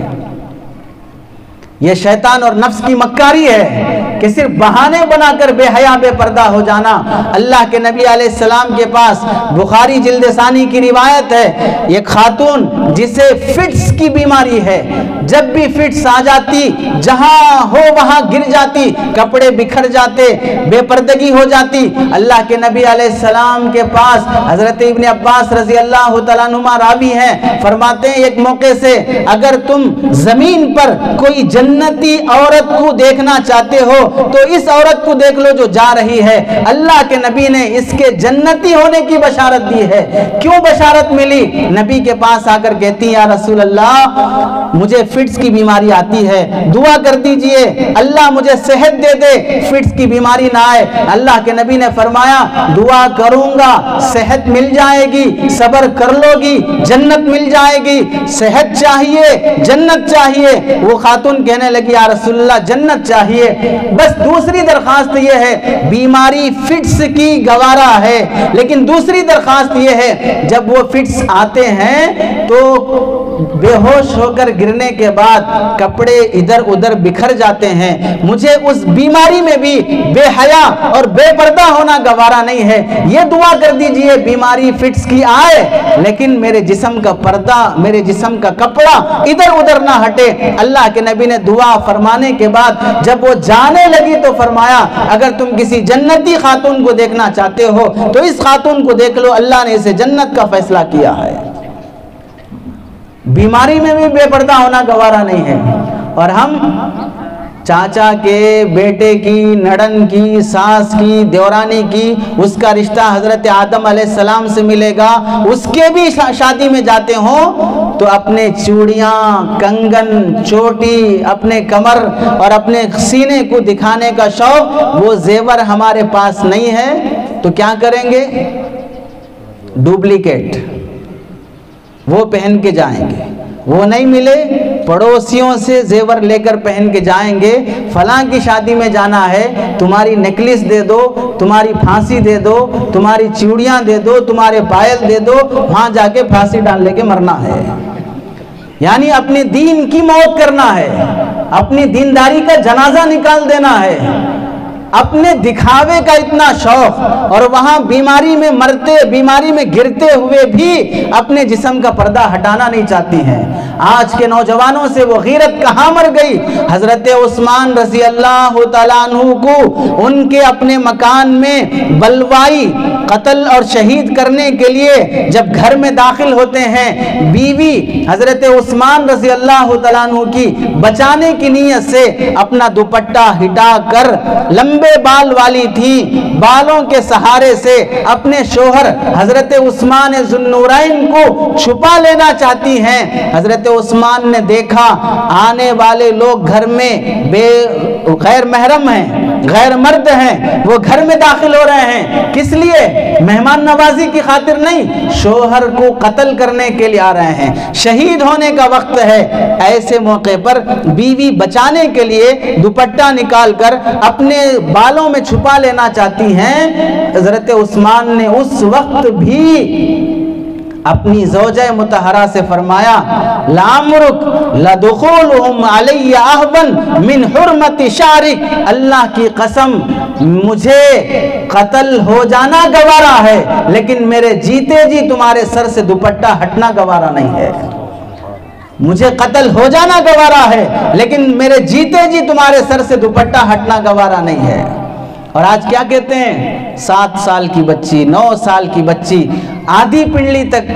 یہ شیطان اور نفس کی مکاری ہے کہ صرف بہانے بنا کر بے حیا بے پردہ ہو جانا۔ اللہ کے نبی علیہ السلام کے پاس بخاری جلد ثانی کی روایت ہے، ایک خاتون جسے فٹس کی بیماری ہے، جب بھی فٹس آ جاتی جہاں ہو وہاں گر جاتی، کپڑے بکھر جاتے، بے پردگی ہو جاتی۔ اللہ کے نبی علیہ السلام کے پاس حضرت ابن عباس رضی اللہ تعالیٰ عنہما راوی ہیں، فرماتے ہیں ایک موقع سے اگر تم زمین پر کوئی جنتی عورت کو دیکھنا چاہتے ہو تو اس عورت کو دیکھ لو جو جا رہی ہے۔ اللہ کے نبی نے اس کے جنتی ہونے کی بشارت دی ہے۔ کیوں بشارت ملی؟ نبی کے پاس آ کر کہتی ہیں یا رسول اللہ مجھے فٹس کی بیماری آتی ہے، دعا کر دیجئے اللہ مجھے صحت دے دے، فٹس کی بیماری نہ آئے۔ اللہ کے نبی نے فرمایا دعا کروں گا، صحت مل جائے گی، صبر کر لو گی، جنت مل جائے گی۔ صحت چاہیے، جنت چاہیے۔ وہ خاتون کہنے لگی یا رسول اللہ جنت چاہیے، بس دوسری درخواست یہ ہے، بیماری فٹس کی گوارا ہے، لیکن دوسری درخواست یہ ہے جب وہ فٹس آتے ہیں تو بے ہوش ہو کر گرنے کے بعد کپڑے ادھر ادھر بکھر جاتے ہیں، مجھے اس بیماری میں بھی بے حیا اور بے پردہ ہونا گوارا نہیں ہے، یہ دعا کر دیجئے بیماری فٹس کی آئے لیکن میرے جسم کا پردہ، میرے جسم کا کپڑا ادھر ادھر نہ ہٹے۔ اللہ کے نبی نے دعا فرمانے کے بعد جب وہ جانے لگی تو فرمایا اگر تم کسی جنتی خاتون کو دیکھنا چاہتے ہو تو اس خاتون کو دیکھ لو، اللہ نے اسے جنت کا فیصلہ کیا ہے۔ بیماری میں بھی بے پردہ ہونا گوارا نہیں ہے، اور ہم چاچا کے بیٹے کی، نڑن کی، ساس کی، دیورانی کی، اس کا رشتہ حضرت آدم علیہ السلام سے ملے گا، اس کے بھی شادی میں جاتے ہوں تو اپنے چوڑیاں، کنگن، چوٹی، اپنے کمر اور اپنے سینے کو دکھانے کا شوق، وہ زیور ہمارے پاس نہیں ہے تو کیا کریں گے؟ ڈپلیکیٹ وہ پہن کے جائیں گے، وہ نہیں ملے پڑوسیوں سے زیور لے کر پہن کے جائیں گے، فلاں کی شادی میں جانا ہے، تمہاری نیکلیس دے دو، تمہاری پھانسی دے دو، تمہاری چوڑیاں دے دو، تمہارے پائل دے دو، وہاں جا کے پھانسی ڈال لے کے مرنا ہے۔ یعنی اپنے دین کی موت کرنا ہے، اپنی دینداری کا جنازہ نکال دینا ہے، اپنے دکھاوے کا اتنا شوق، اور وہاں بیماری میں مرتے، بیماری میں گرتے ہوئے بھی اپنے جسم کا پردہ ہٹانا نہیں چاہتی ہیں۔ آج کے نوجوانوں سے وہ غیرت کہاں مر گئی؟ حضرت عثمان رضی اللہ تعالیٰ عنہ کو ان کے اپنے مکان میں بلوائی قتل اور شہید کرنے کے لیے جب گھر میں داخل ہوتے ہیں، بیوی حضرت عثمان رضی اللہ تعالیٰ عنہ کی بچانے کی نیت سے اپنا دوپٹہ ہٹا کر، لمبے بال والی تھی، بالوں کے سہارے سے اپنے شوہر حضرت عثمان ذو النورین کو چھپا لینا چاہتی ہیں۔ حضرت عثمان نے دیکھا آنے والے لوگ گھر میں غیر محرم ہیں، غیر مرد ہیں، وہ گھر میں داخل ہو رہے ہیں، کس لیے؟ مہمان نوازی کی خاطر نہیں، شوہر کو قتل کرنے کے لیے آ رہے ہیں، شہید ہونے کا وقت ہے۔ ایسے موقع پر بیوی بچانے کے لیے دوپٹہ نکال کر اپنے بالوں میں چھپا لینا چاہتی ہیں۔ حضرت عثمان نے اس وقت بھی اپنی زوجہ مطہرہ سے فرمایا لامرک لدخولہم علی اہون من حرمت شعرک، اللہ کی قسم مجھے قتل ہو جانا گوارا ہے لیکن میرے جیتے جی تمہارے سر سے دوپٹہ ہٹنا گوارا نہیں ہے۔ مجھے قتل ہو جانا گوارا ہے لیکن میرے جیتے جی تمہارے سر سے دوپٹہ ہٹنا گوارا نہیں ہے۔ اور آج کیا کہتے ہیں؟ 7 سال کی بچی، 9 سال کی بچی، آدھی پنڈلی تک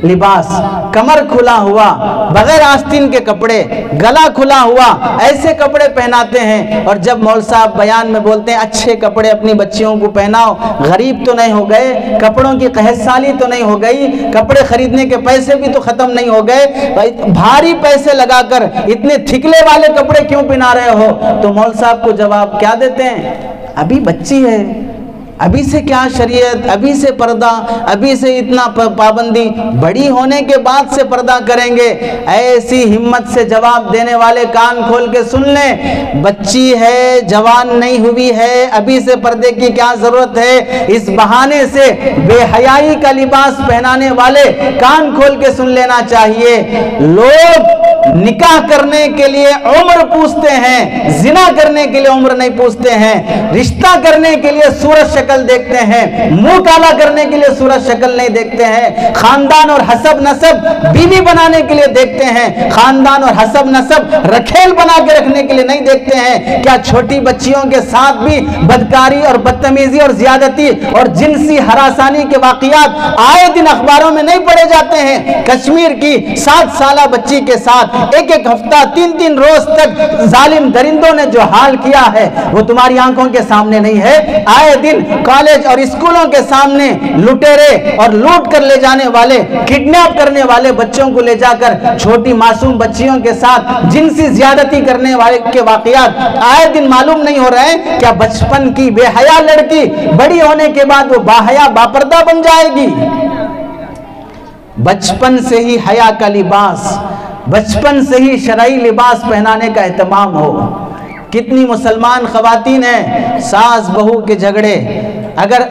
لباس، کمر کھلا ہوا، بغیر آستین کے کپڑے، گلا کھلا ہوا، ایسے کپڑے پہناتے ہیں۔ اور جب مول صاحب بیان میں بولتے ہیں اچھے کپڑے اپنی بچیوں کو پہناؤ، غریب تو نہیں ہو گئے، کپڑوں کی قحط سالی تو نہیں ہو گئی، کپڑے خریدنے کے پیسے بھی تو ختم نہیں ہو گئے، بھاری پیسے لگا کر اتنے تھکلے والے کپڑے کیوں پہنا رہے ہو؟ تو مول صاحب کو جواب کیا دیتے ہیں؟ ابھی بچی ہے، ابھی سے کیا شریعت، ابھی سے پردہ، ابھی سے اتنا پابندی، بڑی ہونے کے بعد سے پردہ کریں گے۔ ایسی ہمت سے جواب دینے والے کان کھول کے سن لیں، بچی ہے، جوان نہیں ہوئی ہے، ابھی سے پردے کی کیا ضرورت ہے؟ اس بہانے سے بے حیائی کا لباس پہنانے والے کان کھول کے سن لینا چاہیے۔ لوگ نکاح کرنے کے لیے عمر پوچھتے ہیں، زنا کرنے کے لیے عمر نہیں پوچھتے ہیں، رشتہ کرنے کے لیے صورت شکل دیکھتے ہیں، منہ کالا کرنے کے لیے صورت شکل نہیں دیکھتے ہیں، خاندان اور حسب نسب بیوی بنانے کے لیے دیکھتے ہیں، خاندان اور حسب نسب رکھیل بنا کے رکھنے کے لیے نہیں دیکھتے ہیں۔ کیا چھوٹی بچیوں کے ساتھ بھی بدکاری اور بدتمیزی اور زیادتی اور جنسی ہراسانی کے واقعات آئے دن اخباروں میں نہیں پڑھے جاتے ہیں؟ کشمیر کی 7 سالہ بچی کے ساتھ ایک ہفتہ 3 روز تک ظالم درندوں نے جو حال کیا ہے وہ تمہاری آنکھوں کے سامنے نہیں ہے؟ آئے دن کالج اور اسکولوں کے سامنے لٹیرے اور لوٹ کر لے جانے والے، کڈنیپ کرنے والے بچوں کو لے جا کر چھوٹی معصوم بچیوں کے ساتھ جنسی زیادتی کرنے والے کے واقعات آئے دن معلوم نہیں ہو رہے ہیں؟ کیا بچپن کی بے حیا لڑکی بڑی ہونے کے بعد وہ باحیا باپردہ بن جائے گی؟ بچپن سے ہی حیا کا لباس، بچپن سے ہی شرعی لباس پہنانے کا اہتمام ہو۔ کتنی مسلمان خواتین ہیں، ساس بہو کے جھگڑے، اگر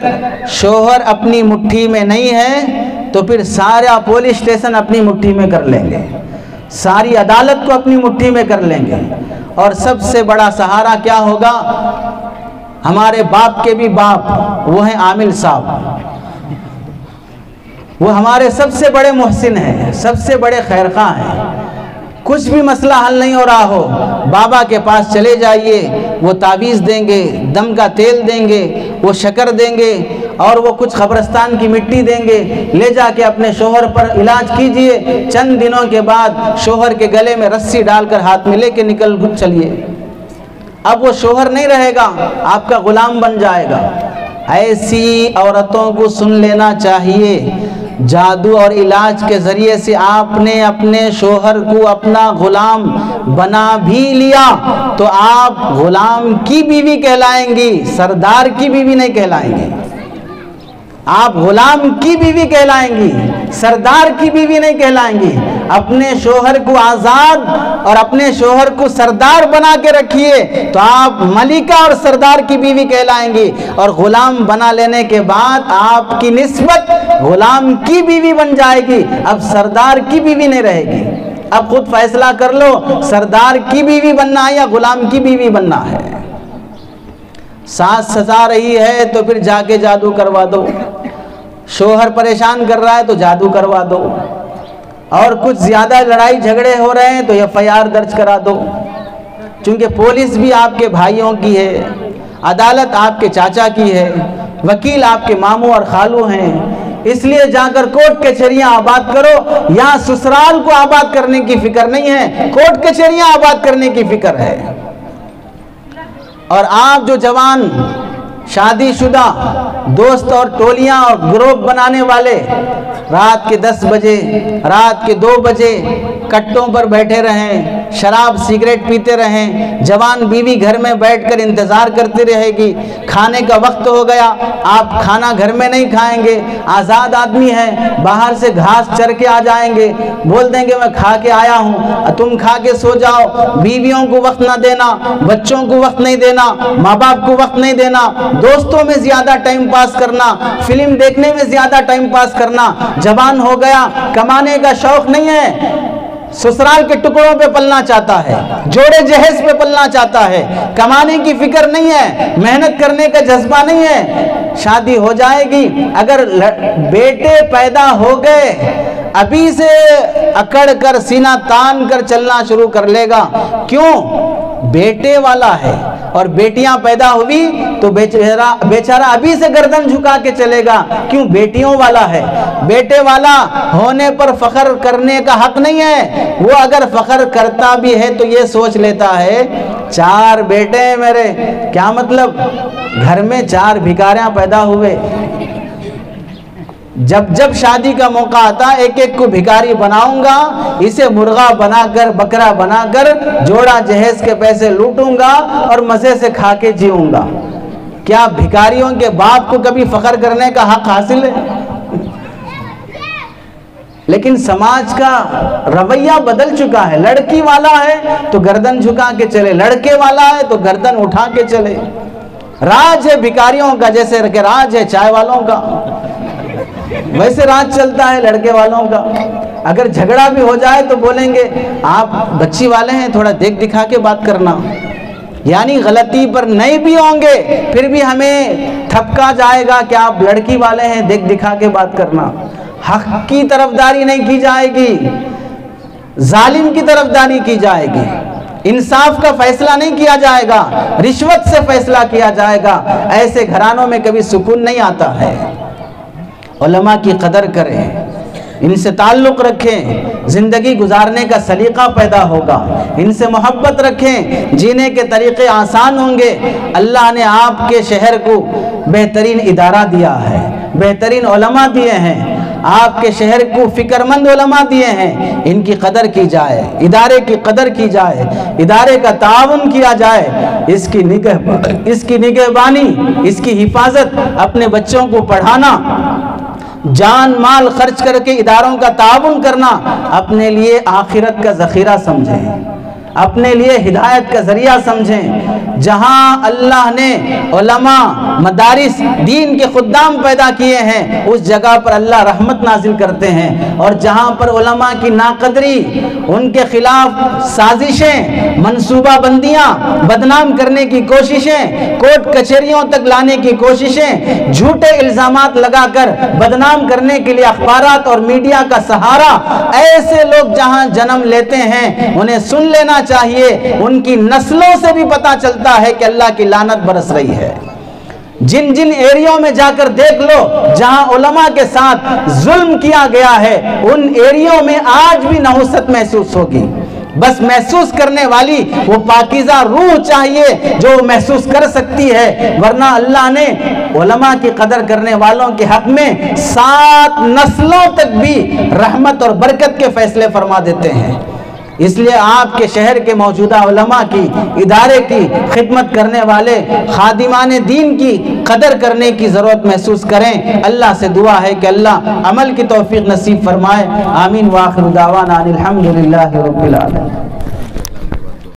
شوہر اپنی مٹھی میں نہیں ہے تو پھر سارا پولیس اسٹیشن اپنی مٹھی میں کر لیں گے، ساری عدالت کو اپنی مٹھی میں کر لیں گے، اور سب سے بڑا سہارا کیا ہوگا؟ ہمارے باپ کے بھی باپ، وہ ہیں عامل صاحب، وہ ہمارے سب سے بڑے محسن ہیں، سب سے بڑے خیرخواہ ہیں۔ کچھ بھی مسئلہ حل نہیں ہو رہا ہو، بابا کے پاس چلے جائیے، وہ تعویذ دیں گے، دم کا تیل دیں گے، وہ شکر دیں گے، اور وہ کچھ قبرستان کی مٹی دیں گے، لے جا کے اپنے شوہر پر علاج کیجئے، چند دنوں کے بعد شوہر کے گلے میں رسی ڈال کر ہاتھ میں لے کے نکل چلیے۔ اب وہ شوہر نہیں رہے گا، آپ کا غلام بن جائے گا۔ ایسی عورتوں کو سن لینا چاہیے، جادو اور علاج کے ذریعے سے آپ نے اپنے شوہر کو اپنا غلام بنا بھی لیا تو آپ غلام کی بیوی کہلائیں گی، سردار کی بیوی نہیں کہلائیں گی۔ آپ غلام کی بیوی کہلائیں گی، سردار کی بیوی نہیں کہلائیں گی۔ اپنے شوہر کو آزاد اور اپنے شوہر کو سردار بنا کے رکھیے تو آپ ملکہ اور سردار کی بیوی کہلائیں گی، اور غلام بنا لینے کے بعد آپ کی نسبت غلام کی بیوی بن جائے گی، اب سردار کی بیوی نہیں رہے گی۔ اب خود فیصلہ کر لو، سردار کی بیوی بننا ہے یا غلام کی بیوی بننا ہے۔ ساس سزا رہی ہے تو پھر جا کے جادو کروا دو، شوہر پریشان کر رہا ہے تو جادو کروا دو، اور کچھ زیادہ لڑائی جھگڑے ہو رہے ہیں تو FIR درج کرا دو، چونکہ پولیس بھی آپ کے بھائیوں کی ہے، عدالت آپ کے چاچا کی ہے، وکیل آپ کے ماموں اور خالو ہیں، اس لیے جا کر کوٹ کچہریاں آباد کرو۔ یہاں سسرال کو آباد کرنے کی فکر نہیں ہے، کوٹ کچہریاں آباد کرنے کی فکر ہے۔ اور آپ جو جوان شادی شدہ دوست اور ٹولیاں اور گروپ بنانے والے رات کے 10 بجے، رات کے 2 بجے کٹوں پر بیٹھے رہیں، شراب سگریٹ پیتے رہیں، جوان بیوی گھر میں بیٹھ کر انتظار کرتی رہے گی، کھانے کا وقت ہو گیا، آپ کھانا گھر میں نہیں کھائیں گے، آزاد آدمی ہیں، باہر سے گھاس چر کے آ جائیں گے، بول دیں گے میں کھا کے آیا ہوں، تم کھا کے سو جاؤ۔ بیویوں کو وقت نہ دینا، بچوں کو وقت نہیں دینا، ماں باپ کو وقت نہیں دینا، دوستوں میں زیادہ ٹائم پاس کرنا، فلم دیکھنے میں زیادہ ٹائم پاس کرنا، جوان ہو گیا، کمانے کا شوق نہیں ہے، سسرال کے ٹکڑوں پہ پلنا چاہتا ہے، جوڑے جہیز پہ پلنا چاہتا ہے، کمانے کی فکر نہیں ہے، محنت کرنے کا جذبہ نہیں ہے۔ شادی ہو جائے گی، اگر بیٹے پیدا ہو گئے ابھی سے اکڑ کر سینہ تان کر چلنا شروع کر لے گا۔ کیوں؟ بیٹے والا ہے اور بیٹیاں پیدا ہوئی تو بیچارہ ابھی سے گردن جھکا کے چلے گا، کیوں؟ بیٹیوں والا ہے۔ بیٹے والا ہونے پر فخر کرنے کا حق نہیں ہے، وہ اگر فخر کرتا بھی ہے تو یہ سوچ لیتا ہے 4 بیٹے ہیں میرے، کیا مطلب؟ گھر میں 4 بھکاریاں پیدا ہوئے، جب شادی کا موقع آتا ایک ایک کو بھکاری بناؤں گا، اسے مرغا بنا کر بکرا بنا کر جوڑا جہیز کے پیسے لوٹوں گا اور مزے سے کھا کے جیوں گا۔ کیا بھکاریوں کے باپ کو کبھی فخر کرنے کا حق حاصل ہے؟ لیکن سماج کا رویہ بدل چکا ہے، لڑکی والا ہے تو گردن جھکا کے چلے، لڑکے والا ہے تو گردن اٹھا کے چلے۔ راج ہے بھکاریوں کا جیسے کہ راج ہے چائے والوں کا، ویسے راج چلتا ہے لڑکے والوں کا۔ اگر جھگڑا بھی ہو جائے تو بولیں گے آپ بچی والے ہیں، تھوڑا دیکھ دکھا کے بات کرنا، یعنی غلطی پر نہیں بھی ہوں گے پھر بھی ہمیں تھپکا جائے گا کہ آپ لڑکی والے ہیں، دیکھ دکھا کے بات کرنا۔ حق کی طرفداری نہیں کی جائے گی، ظالم کی طرفداری کی جائے گی، انصاف کا فیصلہ نہیں کیا جائے گا، رشوت سے فیصلہ کیا جائے گا۔ ایسے گھرانوں میں کبھی سکون نہیں آتا ہے۔ علماء کی قدر کریں، ان سے تعلق رکھیں، زندگی گزارنے کا سلیقہ پیدا ہوگا، ان سے محبت رکھیں، جینے کے طریقے آسان ہوں گے۔ اللہ نے آپ کے شہر کو بہترین ادارہ دیا ہے، بہترین علماء دیے ہیں، آپ کے شہر کو فکر مند علماء دیے ہیں، ان کی قدر کی جائے، ادارے کی قدر کی جائے، ادارے کا تعاون کیا جائے، اس کی نگہبانی، اس کی حفاظت، اپنے بچوں کو پڑھانا، جان مال خرچ کر کے اداروں کا تعاون کرنا، اپنے لیے آخرت کا ذخیرہ سمجھیں، اپنے لیے ہدایت کا ذریعہ سمجھیں۔ جہاں اللہ نے علماء، مدارس، دین کے خدام پیدا کیے ہیں، اس جگہ پر اللہ رحمت نازل کرتے ہیں، اور جہاں پر علماء کی ناقدری، ان کے خلاف سازشیں، منصوبہ بندیاں، بدنام کرنے کی کوششیں، کورٹ کچہریوں تک لانے کی کوششیں، جھوٹے الزامات لگا کر بدنام کرنے کے لیے اخبارات اور میڈیا کا سہارا، ایسے لوگ جہاں جنم لیتے ہیں انہیں سن لینا چاہیے، ان کی نسلوں سے بھی پتہ چلتا ہے کہ اللہ کی لعنت برس رہی ہے۔ جن ایریوں میں جا کر دیکھ لو جہاں علماء کے ساتھ ظلم کیا گیا ہے، ان ایریوں میں آج بھی نحوست محسوس ہوگی۔ بس محسوس کرنے والی وہ پاکیزہ روح چاہیے جو محسوس کر سکتی ہے، ورنہ اللہ نے علماء کی قدر کرنے والوں کے حق میں 7 نسلوں تک بھی رحمت اور برکت کے فیصلے فرما دیتے ہیں۔ اس لیے آپ کے شہر کے موجودہ علماء کی، ادارے کی خدمت کرنے والے خادمان دین کی قدر کرنے کی ضرورت محسوس کریں۔ اللہ سے دعا ہے کہ اللہ عمل کی توفیق نصیب فرمائے۔ آمین۔ وآخر دعوانا ان الحمدللہ رب العالمین۔